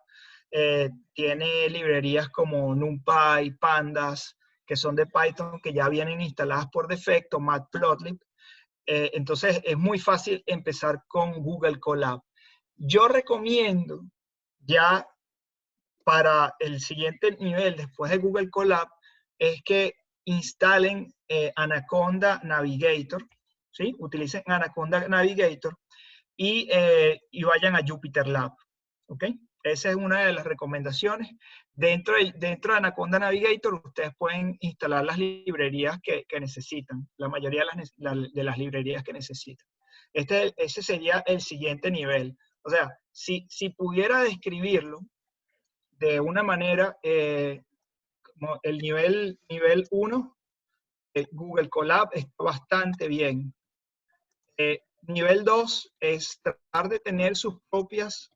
Tiene librerías como NumPy, Pandas, que son de Python, que ya vienen instaladas por defecto, Matplotlib. Entonces es muy fácil empezar con Google Colab. Yo recomiendo ya para el siguiente nivel después de Google Colab es que instalen Anaconda Navigator, ¿sí? Utilicen Anaconda Navigator y vayan a Jupyter Lab, ¿ok? Esa es una de las recomendaciones. Dentro de Anaconda Navigator, ustedes pueden instalar las librerías que necesitan, la mayoría de las librerías que necesitan. Ese sería el siguiente nivel. O sea, si pudiera describirlo de una manera, como el nivel 1, Google Colab está bastante bien. Nivel 2 es tratar de tener sus propias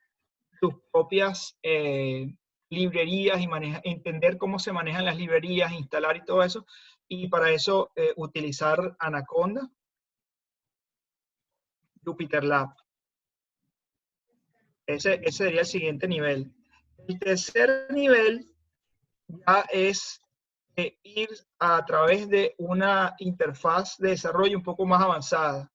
librerías y entender cómo se manejan las librerías, instalar y todo eso. Y para eso utilizar Anaconda, Jupyter Lab. Ese sería el siguiente nivel. El tercer nivel ya es ir a través de una interfaz de desarrollo un poco más avanzada.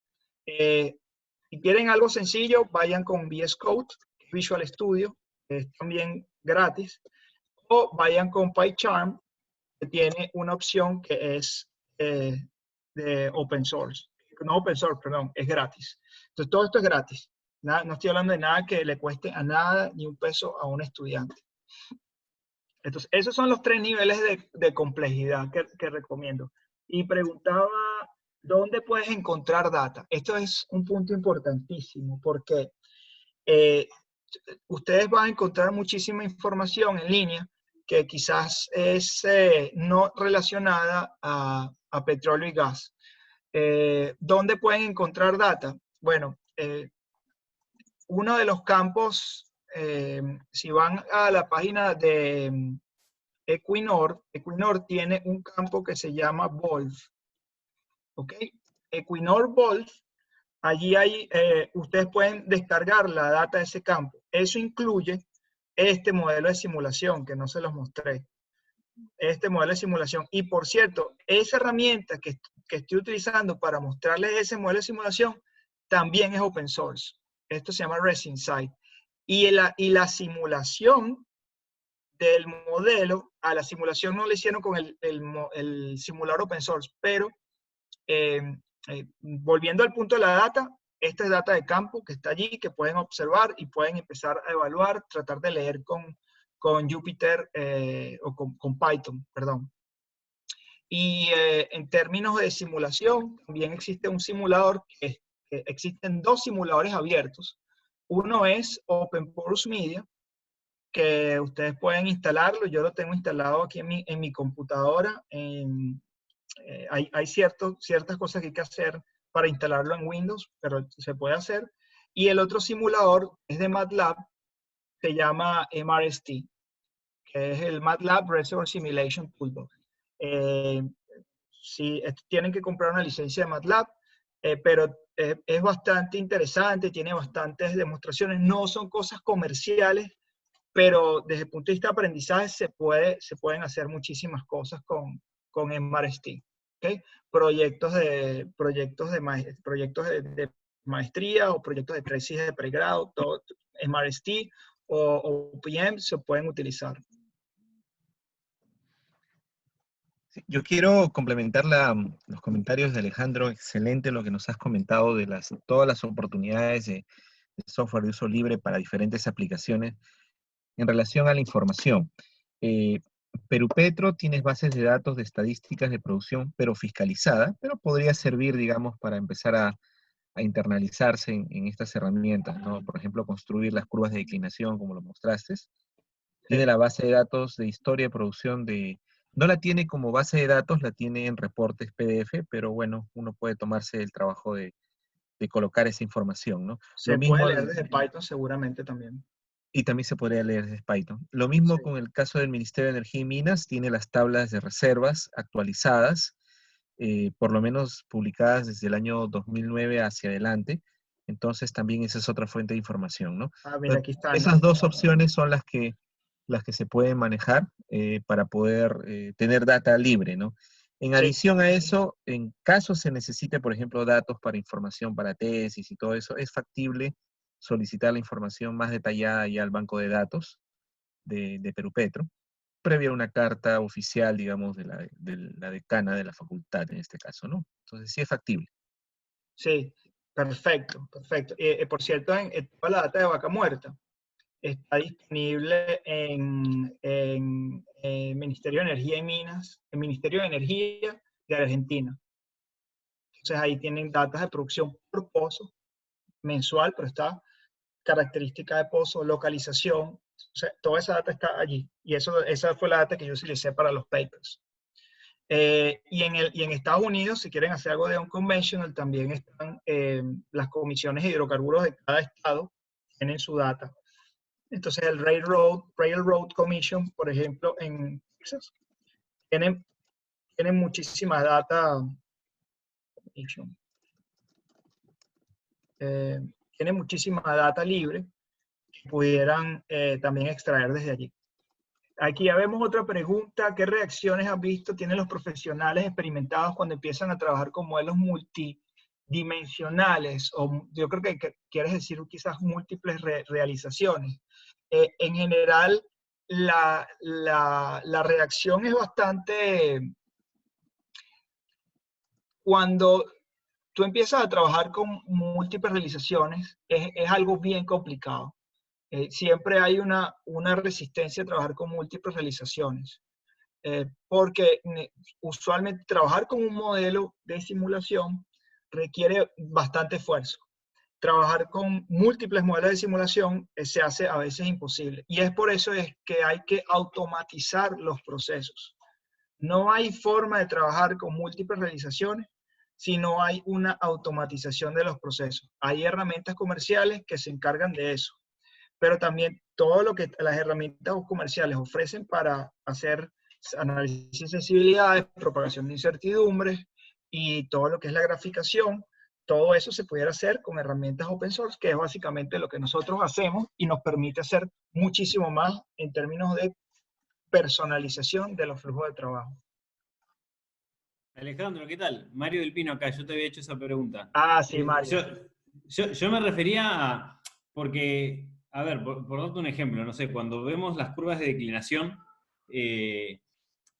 Si quieren algo sencillo, vayan con VS Code, Visual Studio, que es también gratis, o vayan con PyCharm, que tiene una opción que es de open source. No open source, perdón, es gratis. Entonces, todo esto es gratis. No estoy hablando de nada que le cueste a nada ni un peso a un estudiante. Entonces, esos son los 3 niveles de complejidad que recomiendo. Y preguntaba, ¿dónde puedes encontrar data? Esto es un punto importantísimo porque ustedes van a encontrar muchísima información en línea que quizás es no relacionada a petróleo y gas. ¿Dónde pueden encontrar data? Bueno, uno de los campos, si van a la página de Equinor tiene un campo que se llama Wolf. ¿Ok? Equinor Wolf, allí ustedes pueden descargar la data de ese campo. Eso incluye este modelo de simulación que no se los mostré. Este modelo de simulación. Y por cierto, esa herramienta que estoy utilizando para mostrarles ese modelo de simulación también es open source. Esto se llama ResinSight. Y la simulación del modelo, a la simulación no le hicieron con el simulador open source, pero volviendo al punto de la data, esta es data de campo que está allí, que pueden observar y pueden empezar a evaluar, tratar de leer con Jupyter o con Python, perdón. Y en términos de simulación, también existe un simulador, que existen 2 simuladores abiertos. Uno es OpenPorus Media, que ustedes pueden instalarlo. Yo lo tengo instalado aquí en mi computadora. Hay ciertas cosas que hay que hacer para instalarlo en Windows, pero se puede hacer. Y el otro simulador es de MATLAB, se llama MRST, que es el MATLAB Reservoir Simulation Toolbox. Tienen que comprar una licencia de MATLAB, pero es bastante interesante, tiene bastantes demostraciones, no son cosas comerciales, pero desde el punto de vista de aprendizaje se pueden hacer muchísimas cosas con MRST. ¿Okay? Proyectos de maestría o proyectos de tesis de pregrado, todo MRST o PM se pueden utilizar. Sí, yo quiero complementar los comentarios de Alejandro. Excelente lo que nos has comentado de todas las oportunidades de software de uso libre para diferentes aplicaciones en relación a la información. Perupetro tienes bases de datos de estadísticas de producción, pero fiscalizada, pero podría servir, digamos, para empezar a internalizarse en estas herramientas, ¿no? Por ejemplo, construir las curvas de declinación, como lo mostraste. Tiene la base de datos de historia de producción no la tiene como base de datos, la tiene en reportes PDF, pero bueno, uno puede tomarse el trabajo de colocar esa información, ¿no? Se Lo mismo, puede leer desde Python seguramente también. y también se podría leer desde Python. Lo mismo con el caso del Ministerio de Energía y Minas, tiene las tablas de reservas actualizadas, por lo menos publicadas desde el año 2009 hacia adelante. Entonces también esa es otra fuente de información, ¿no? Mira, aquí están. Esas 2 opciones son las que se pueden manejar para poder tener data libre, ¿no? En adición a eso, en caso se necesite, por ejemplo, datos para información para tesis y todo eso, es factible solicitar la información más detallada ya al banco de datos de Perupetro, previa a una carta oficial, digamos, de la decana de la facultad en este caso, ¿no? Entonces sí es factible. Sí, perfecto, perfecto. Por cierto, toda la data de Vaca Muerta está disponible en el Ministerio de Energía y Minas, el Ministerio de Energía de Argentina. Entonces ahí tienen datos de producción por pozo mensual, pero está característica de pozo, localización, o sea, toda esa data está allí. Y esa fue la data que yo utilicé para los papers. Y en Estados Unidos, si quieren hacer algo de unconventional, también están las comisiones de hidrocarburos de cada estado, tienen su data. Entonces el Railroad Commission, por ejemplo, en Texas, tienen muchísima data. Tienen muchísima data libre que pudieran también extraer desde allí. Aquí ya vemos otra pregunta. ¿Qué reacciones has visto tienen los profesionales experimentados cuando empiezan a trabajar con modelos multidimensionales? O yo creo que quieres decir quizás múltiples realizaciones. En general, la reacción es bastante... Cuando tú empiezas a trabajar con múltiples realizaciones, es algo bien complicado. Siempre hay una resistencia a trabajar con múltiples realizaciones, porque usualmente trabajar con un modelo de simulación requiere bastante esfuerzo. Trabajar con múltiples modelos de simulación se hace a veces imposible. Y es por eso es que hay que automatizar los procesos. No hay forma de trabajar con múltiples realizaciones si no hay una automatización de los procesos. Hay herramientas comerciales que se encargan de eso, pero también todo lo que las herramientas comerciales ofrecen para hacer análisis de sensibilidades, propagación de incertidumbres y todo lo que es la graficación, todo eso se pudiera hacer con herramientas open source, que es básicamente lo que nosotros hacemos y nos permite hacer muchísimo más en términos de personalización de los flujos de trabajo. Alejandro, ¿qué tal? Mario del Pino acá, yo te había hecho esa pregunta. Ah, sí, Mario. Yo me refería a, porque, a ver, por darte un ejemplo, no sé, cuando vemos las curvas de declinación,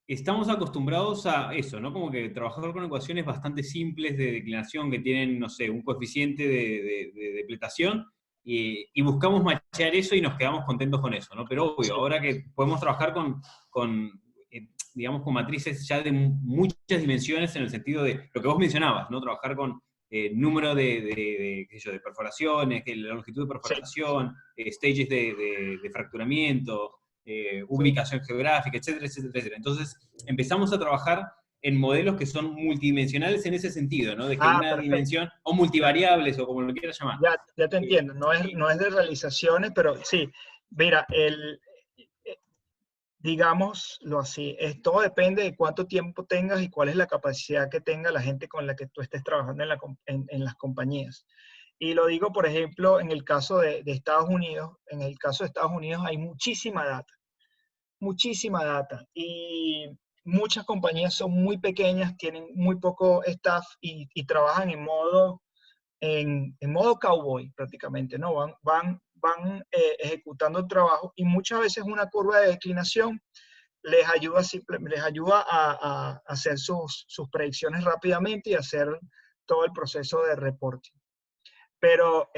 estamos acostumbrados a eso, ¿no? Como que trabajar con ecuaciones bastante simples de declinación que tienen, no sé, un coeficiente de depletación y buscamos machear eso y nos quedamos contentos con eso, ¿no? Pero obvio, ahora que podemos trabajar digamos, con matrices ya de muchas dimensiones en el sentido de lo que vos mencionabas, ¿no? Trabajar con número de perforaciones, la longitud de perforación, stages de fracturamiento, ubicación geográfica, etcétera, etcétera, etcétera. Entonces, empezamos a trabajar en modelos que son multidimensionales en ese sentido, ¿no? De que una perfecto. dimensión, o multivariables, o como lo quieras llamar. Ya te entiendo, no es de realizaciones, pero sí, mira, digámoslo así, todo depende de cuánto tiempo tengas y cuál es la capacidad que tenga la gente con la que tú estés trabajando en las compañías. Y lo digo, por ejemplo, en el caso de Estados Unidos. En el caso de Estados Unidos hay muchísima data. Y muchas compañías son muy pequeñas, tienen muy poco staff y trabajan en modo cowboy prácticamente, ¿no? Van ejecutando el trabajo y muchas veces una curva de declinación les ayuda a hacer sus predicciones rápidamente y hacer todo el proceso de reporting. Pero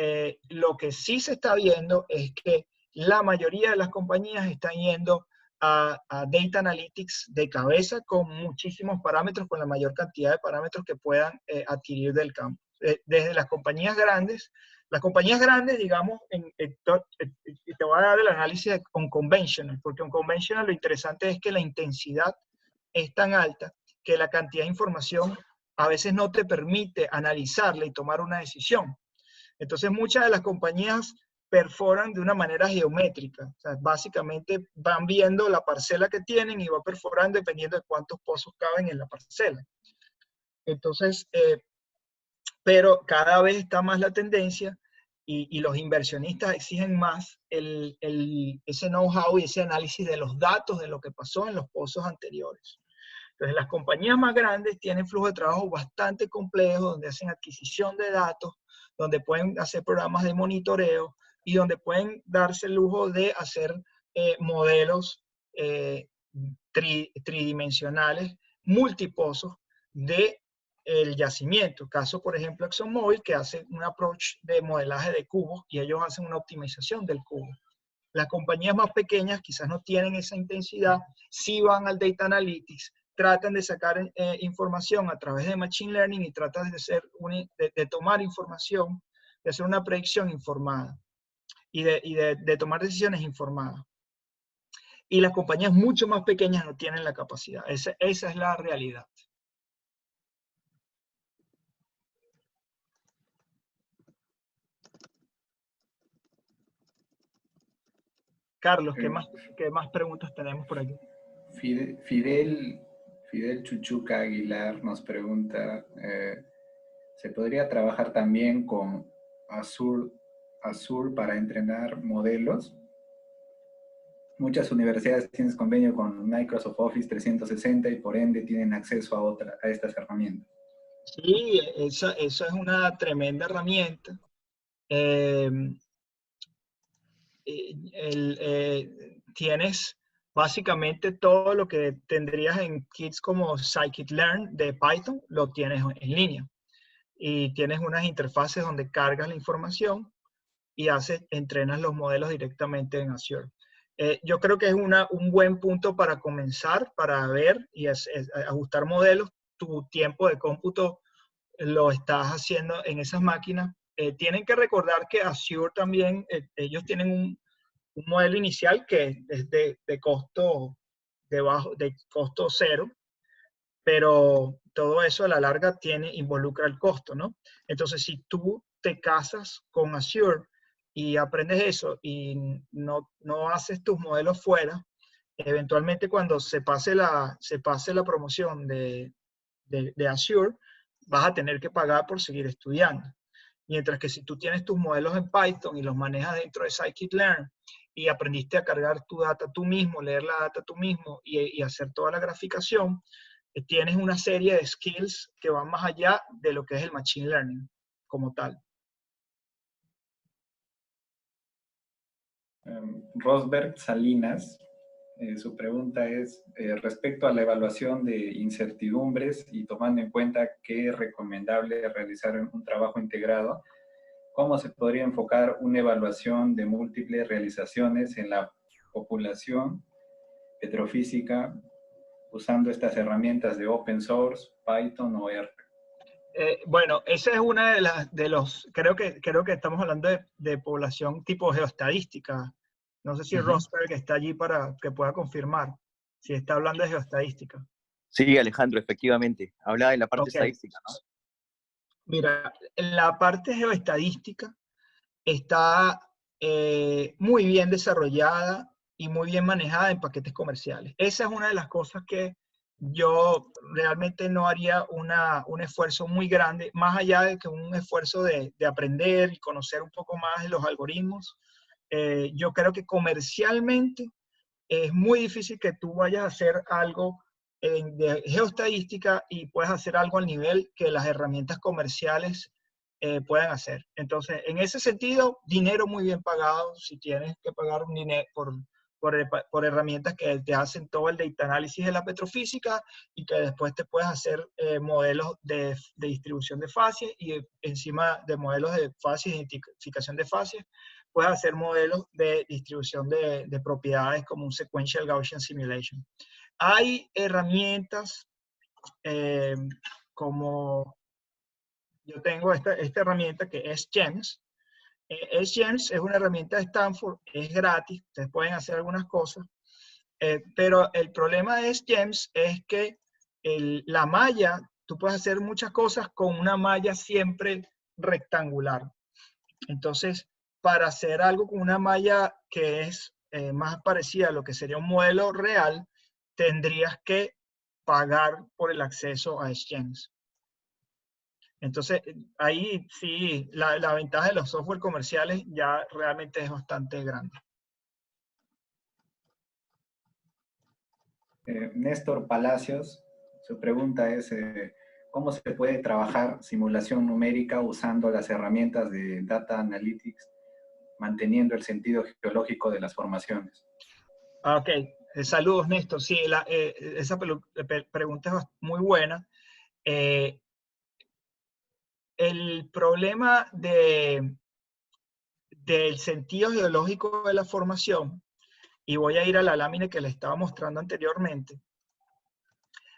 lo que sí se está viendo es que la mayoría de las compañías están yendo a Data Analytics de cabeza con muchísimos parámetros, con la mayor cantidad de parámetros que puedan adquirir del campo. Desde las compañías grandes, digamos, y te voy a dar el análisis de unconventional, porque unconventional lo interesante es que la intensidad es tan alta que la cantidad de información a veces no te permite analizarla y tomar una decisión. Entonces muchas de las compañías perforan de una manera geométrica. O sea, básicamente van viendo la parcela que tienen y va perforando dependiendo de cuántos pozos caben en la parcela. Entonces, pero cada vez está más la tendencia y los inversionistas exigen más ese know-how y ese análisis de los datos de lo que pasó en los pozos anteriores. Entonces, las compañías más grandes tienen flujos de trabajo bastante complejos, donde hacen adquisición de datos, donde pueden hacer programas de monitoreo y donde pueden darse el lujo de hacer modelos tridimensionales, multipozos de el yacimiento. Caso, por ejemplo, ExxonMobil, que hace un approach de modelaje de cubos y ellos hacen una optimización del cubo. Las compañías más pequeñas quizás no tienen esa intensidad, sí van al Data Analytics, tratan de sacar información a través de Machine Learning y tratan de tomar información de hacer una predicción informada y de tomar decisiones informadas. Y las compañías mucho más pequeñas no tienen la capacidad. Esa es la realidad. Carlos, ¿qué más preguntas tenemos por aquí? Fidel Chuchuca Aguilar nos pregunta, ¿se podría trabajar también con Azure para entrenar modelos? Muchas universidades tienen convenio con Microsoft Office 360 y por ende tienen acceso a estas herramientas. Sí, esa es una tremenda herramienta. Tienes básicamente todo lo que tendrías en kits como scikit-learn de Python, lo tienes en línea. Y tienes unas interfaces donde cargas la información y entrenas los modelos directamente en Azure. Yo creo que es un buen punto para comenzar, para ver y ajustar modelos. Tu tiempo de cómputo lo estás haciendo en esas máquinas. Tienen que recordar que Azure también, ellos tienen un modelo inicial que es de costo de costo cero, pero todo eso a la larga involucra el costo, ¿no? Entonces, si tú te casas con Azure y aprendes eso y no haces tus modelos fuera, eventualmente cuando se pase la promoción de Azure, vas a tener que pagar por seguir estudiando. Mientras que si tú tienes tus modelos en Python y los manejas dentro de scikit-learn y aprendiste a cargar tu data tú mismo, leer la data tú mismo y hacer toda la graficación, tienes una serie de skills que van más allá de lo que es el machine learning como tal. Rosberg Salinas, su pregunta es respecto a la evaluación de incertidumbres y tomando en cuenta que es recomendable realizar un trabajo integrado, ¿cómo se podría enfocar una evaluación de múltiples realizaciones en la población petrofísica usando estas herramientas de open source, Python o R? Bueno, esa es una de los, creo que estamos hablando de población tipo geoestadística. No sé si Rosberg está allí para que pueda confirmar si está hablando de geoestadística. Sí, Alejandro, efectivamente. Hablaba de la parte estadística, ¿no? Mira, en la parte geoestadística está muy bien desarrollada y muy bien manejada en paquetes comerciales. Esa es una de las cosas que yo realmente no haría un esfuerzo muy grande, más allá de que un esfuerzo de aprender y conocer un poco más de los algoritmos. Yo creo que comercialmente es muy difícil que tú vayas a hacer algo de geoestadística y puedas hacer algo al nivel que las herramientas comerciales puedan hacer. Entonces, en ese sentido, dinero muy bien pagado, si tienes que pagar un dinero por herramientas que te hacen todo el data análisis de la petrofísica y que después te puedes hacer modelos de distribución de fases y encima de modelos de fases, identificación de fases, puedes hacer modelos de distribución de propiedades como un sequential Gaussian simulation. Hay herramientas como yo tengo esta herramienta que es GEMS. GEMS es una herramienta de Stanford, es gratis, ustedes pueden hacer algunas cosas, pero el problema de GEMS es que la malla, tú puedes hacer muchas cosas con una malla siempre rectangular. Entonces, para hacer algo con una malla que es más parecida a lo que sería un modelo real, tendrías que pagar por el acceso a GEMS. Entonces, ahí sí, la ventaja de los software comerciales ya realmente es bastante grande. Néstor Palacios, su pregunta es, ¿cómo se puede trabajar simulación numérica usando las herramientas de Data Analytics, manteniendo el sentido geológico de las formaciones? Ok, saludos Néstor. Sí, esa pregunta es muy buena. El problema del sentido geológico de la formación, y voy a ir a la lámina que les estaba mostrando anteriormente.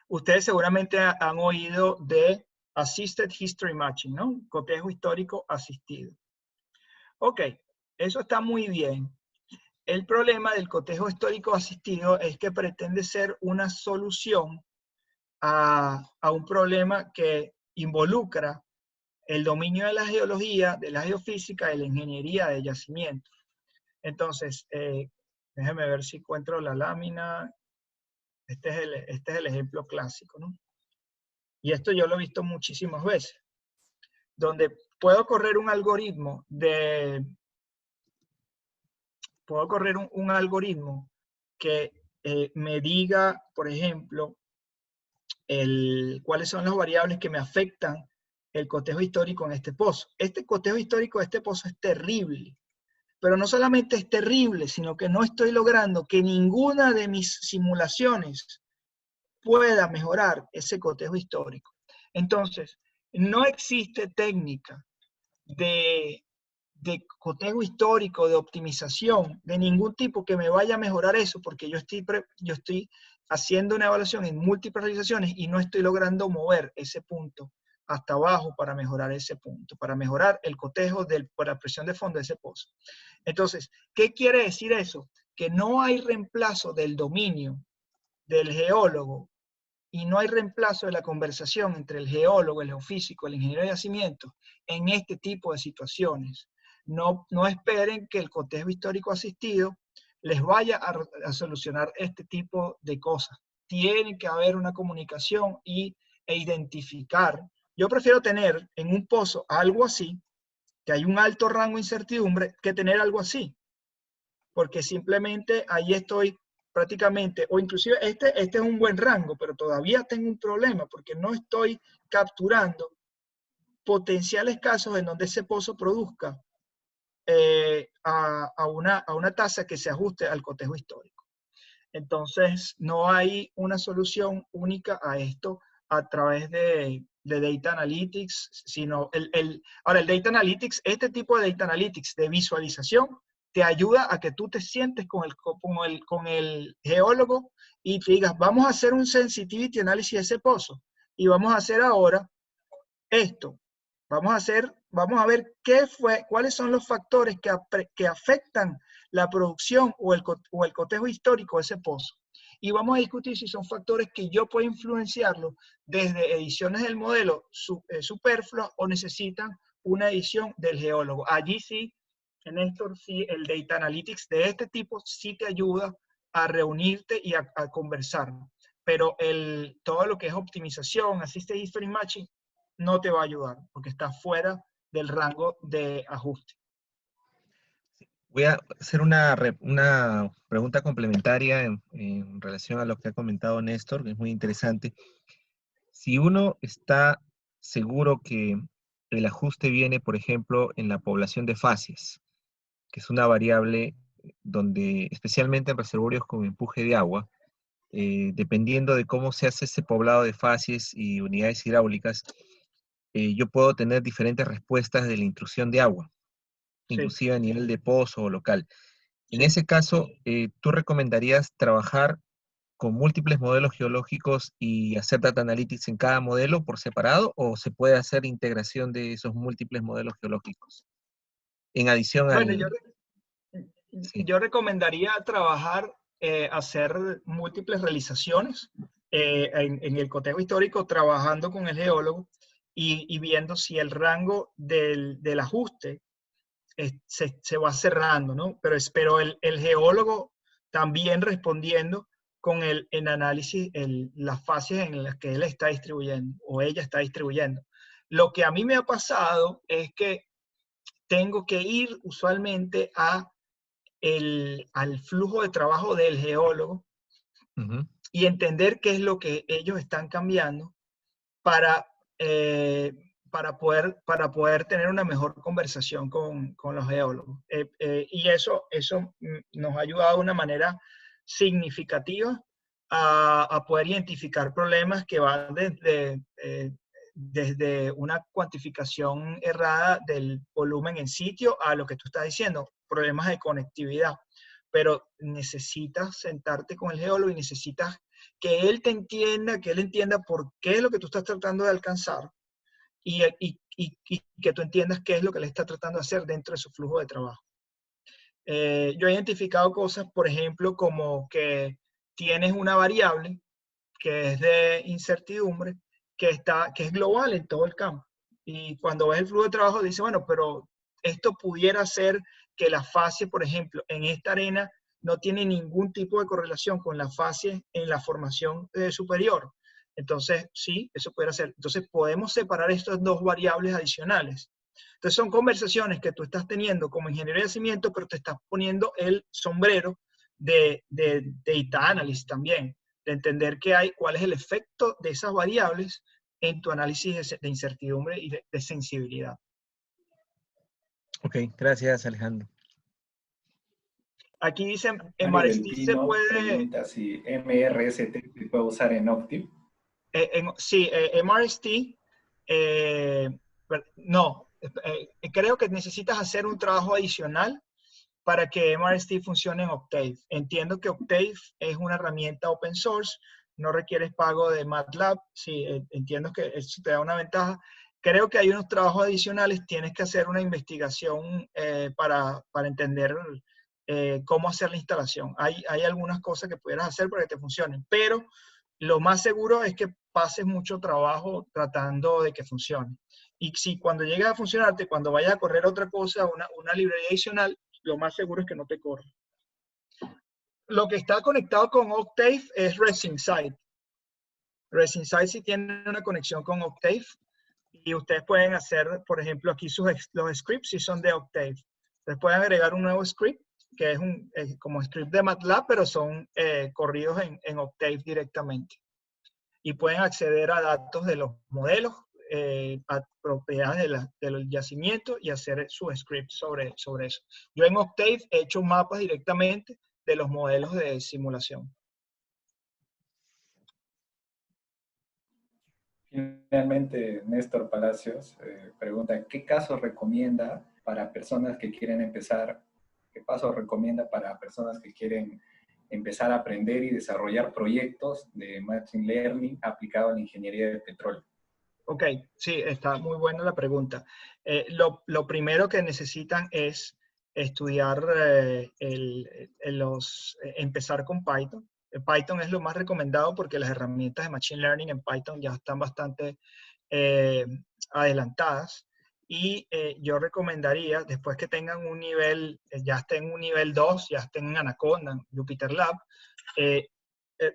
Ustedes seguramente han oído de Assisted History Matching, ¿no? Cotejo histórico asistido. Ok, eso está muy bien. El problema del cotejo histórico asistido es que pretende ser una solución a un problema que involucra el dominio de la geología, de la geofísica, de la ingeniería de yacimientos. Entonces, déjeme ver si encuentro la lámina. Este es el ejemplo clásico, ¿no? Y esto yo lo he visto muchísimas veces, donde puedo correr un algoritmo un algoritmo que me diga, por ejemplo, cuáles son las variables que me afectan el cotejo histórico en este pozo. Este cotejo histórico de este pozo es terrible, pero no solamente es terrible, sino que no estoy logrando que ninguna de mis simulaciones pueda mejorar ese cotejo histórico. Entonces, no existe técnica de cotejo histórico, de optimización, de ningún tipo que me vaya a mejorar eso, porque yo estoy haciendo una evaluación en múltiples realizaciones y no estoy logrando mover ese punto hasta abajo para mejorar ese punto, para mejorar el cotejo por la presión de fondo de ese pozo. Entonces, ¿qué quiere decir eso? Que no hay reemplazo del dominio del geólogo y no hay reemplazo de la conversación entre el geólogo, el geofísico, el ingeniero de yacimientos en este tipo de situaciones. No esperen que el cotejo histórico asistido les vaya a solucionar este tipo de cosas. Tiene que haber una comunicación e identificar. Yo prefiero tener en un pozo algo así, que hay un alto rango de incertidumbre, que tener algo así. Porque simplemente ahí estoy prácticamente, o inclusive este es un buen rango, pero todavía tengo un problema porque no estoy capturando potenciales casos en donde ese pozo produzca a una tasa que se ajuste al cotejo histórico. Entonces, no hay una solución única a esto a través de Data Analytics, sino ahora el Data Analytics, este tipo de Data Analytics de visualización, te ayuda a que tú te sientes con el geólogo y te digas, vamos a hacer un sensitivity análisis de ese pozo y vamos a hacer ahora esto. Vamos a ver cuáles son los factores que afectan la producción o el cotejo histórico de ese pozo. Y vamos a discutir si son factores que yo puedo influenciarlo desde ediciones del modelo superfluas o necesitan una edición del geólogo. Allí sí, Néstor, sí, el Data Analytics de este tipo sí te ayuda a reunirte y a conversar. Pero todo lo que es optimización, Assisted History Matching, no te va a ayudar porque está fuera del rango de ajuste. Voy a hacer una pregunta complementaria en relación a lo que ha comentado Néstor, que es muy interesante. Si uno está seguro que el ajuste viene, por ejemplo, en la población de facies, que es una variable donde, especialmente en reservorios con empuje de agua, dependiendo de cómo se hace ese poblado de facies y unidades hidráulicas, yo puedo tener diferentes respuestas de la intrusión de agua, inclusive a nivel de pozo o local. En ese caso, ¿tú recomendarías trabajar con múltiples modelos geológicos y hacer data analytics en cada modelo por separado, o se puede hacer integración de esos múltiples modelos geológicos? En adición Bueno, al... Sí. yo recomendaría trabajar, hacer múltiples realizaciones en el cotejo histórico, trabajando con el geólogo y viendo si el rango del ajuste se va cerrando, ¿no? Pero el geólogo también respondiendo con el análisis, las fases en las que él está distribuyendo o ella está distribuyendo. Lo que a mí me ha pasado es que tengo que ir usualmente al flujo de trabajo del geólogo y entender qué es lo que ellos están cambiando para, para poder tener una mejor conversación con los geólogos. Y eso nos ha ayudado de una manera significativa a poder identificar problemas que van desde una cuantificación errada del volumen en sitio a lo que tú estás diciendo, problemas de conectividad. Pero necesitas sentarte con el geólogo y necesitas que él te entienda, que él entienda por qué es lo que tú estás tratando de alcanzar y y que tú entiendas qué es lo que le está tratando de hacer dentro de su flujo de trabajo. Yo he identificado cosas, por ejemplo, como que tienes una variable que es de incertidumbre, que es global en todo el campo. Y cuando ves el flujo de trabajo, dice, bueno, pero esto pudiera ser que la fase, por ejemplo, en esta arena no tiene ningún tipo de correlación con la fase en la formación superior. Entonces, sí, eso puede ser. Entonces, podemos separar estas dos variables adicionales. Entonces, son conversaciones que tú estás teniendo como ingeniero de cimiento, pero te estás poniendo el sombrero de data analyst también, de entender cuál es el efecto de esas variables en tu análisis de incertidumbre y de sensibilidad. Ok, gracias Alejandro. Aquí dicen, en Mario del MRST se Pino puede... pregunta si MRST se puede usar en Octave. Sí, MRST, no, creo que necesitas hacer un trabajo adicional para que MRST funcione en Octave. Entiendo que Octave es una herramienta open source, no requieres pago de MATLAB, sí, entiendo que eso te da una ventaja. Creo que hay unos trabajos adicionales, tienes que hacer una investigación para entender cómo hacer la instalación. Hay algunas cosas que pudieras hacer para que te funcionen, pero lo más seguro es que pases mucho trabajo tratando de que funcione. Y si cuando llegue a funcionarte, cuando vayas a correr otra cosa, una librería adicional, lo más seguro es que no te corra. Lo que está conectado con Octave es ResinSight. ResinSight sí tiene una conexión con Octave y ustedes pueden hacer, por ejemplo, aquí los scripts sí son de Octave. Ustedes pueden agregar un nuevo script que es como script de MATLAB, pero son corridos en Octave directamente. Y pueden acceder a datos de los modelos, a propiedades del yacimiento y hacer su script sobre eso. Yo en Octave he hecho mapas directamente de los modelos de simulación. Finalmente, Néstor Palacios pregunta, ¿qué caso recomienda para personas que quieren empezar? ¿Qué paso recomienda para personas que quieren empezar a aprender y desarrollar proyectos de Machine Learning aplicado a la ingeniería de petróleo? Ok, sí, está muy buena la pregunta. Lo primero que necesitan es estudiar, empezar con Python. Python es lo más recomendado porque las herramientas de Machine Learning en Python ya están bastante adelantadas. Y yo recomendaría, después que tengan un nivel, ya estén en un nivel 2, ya estén en Anaconda, en Jupyter Lab,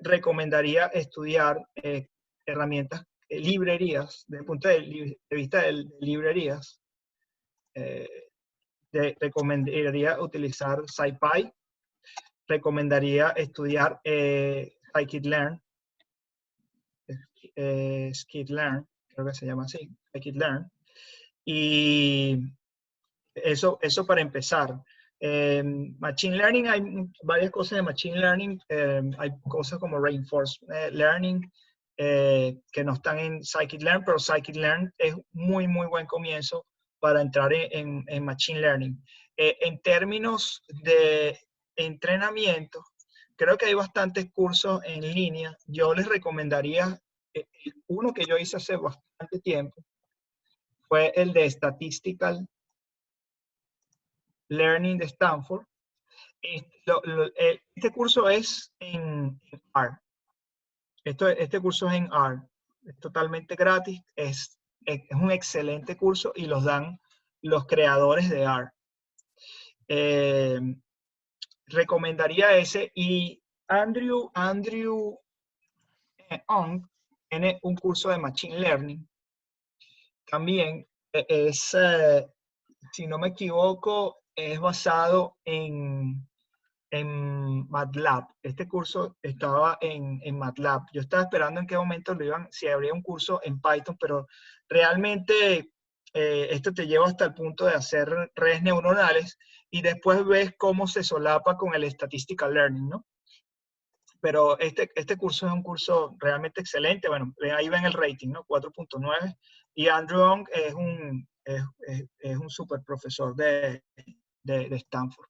recomendaría estudiar herramientas, librerías, desde el punto de vista de librerías, recomendaría utilizar SciPy, recomendaría estudiar scikit-learn, scikit-learn, creo que se llama así, scikit-learn, y eso para empezar. Machine Learning, hay varias cosas de Machine Learning, hay cosas como Reinforcement Learning, que no están en Scikit-learn, pero Scikit-learn es muy buen comienzo para entrar en Machine Learning. En términos de entrenamiento, creo que hay bastantes cursos en línea. Yo les recomendaría, uno que yo hice hace bastante tiempo, fue el de Statistical Learning de Stanford. Este curso es en R. Este curso es en R. Es totalmente gratis. Es un excelente curso y los dan los creadores de R. Recomendaría ese. Y Andrew Ong tiene un curso de Machine Learning. También es, si no me equivoco, es basado en MATLAB. Este curso estaba en MATLAB. Yo estaba esperando en qué momento si habría un curso en Python, pero realmente esto te lleva hasta el punto de hacer redes neuronales y después ves cómo se solapa con el Statistical Learning, ¿no? Pero este curso es un curso realmente excelente. Bueno, ahí ven el rating, ¿no? 4.9. Y Andrew Ong es un super profesor de Stanford.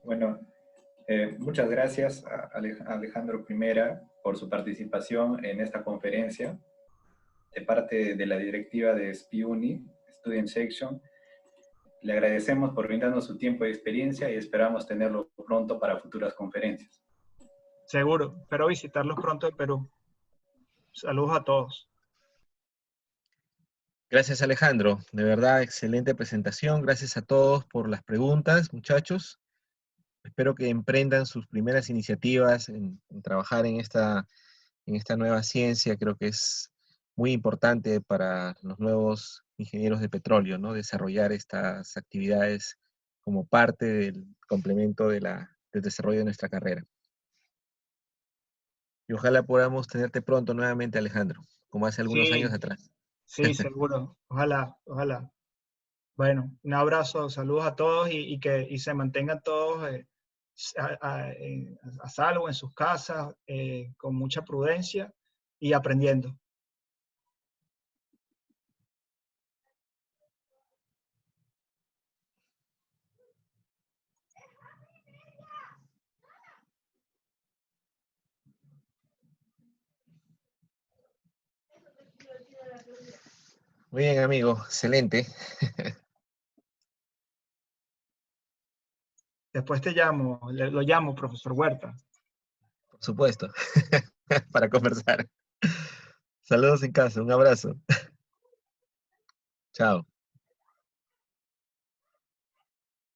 Bueno, Muchas gracias a Alejandro Primera por su participación en esta conferencia de parte de la directiva de SPIUNI, Student Section. Le agradecemos por brindarnos su tiempo y experiencia y esperamos tenerlo pronto para futuras conferencias. Seguro, espero visitarlos pronto en Perú. Saludos a todos. Gracias, Alejandro. De verdad, excelente presentación. Gracias a todos por las preguntas, muchachos. Espero que emprendan sus primeras iniciativas en trabajar en esta nueva ciencia. Creo que es muy importante para los nuevos ingenieros de petróleo, ¿no? Desarrollar estas actividades como parte del complemento del desarrollo de nuestra carrera. Y ojalá podamos tenerte pronto nuevamente, Alejandro, como hace algunos años atrás. Sí, seguro. Ojalá, ojalá. Bueno, un abrazo, saludos a todos y que se mantengan todos a salvo en sus casas, con mucha prudencia y aprendiendo. Muy bien, amigo, excelente. Después te llamo, lo llamo, profesor Huerta. Por supuesto, para conversar. Saludos en casa, un abrazo. Chao.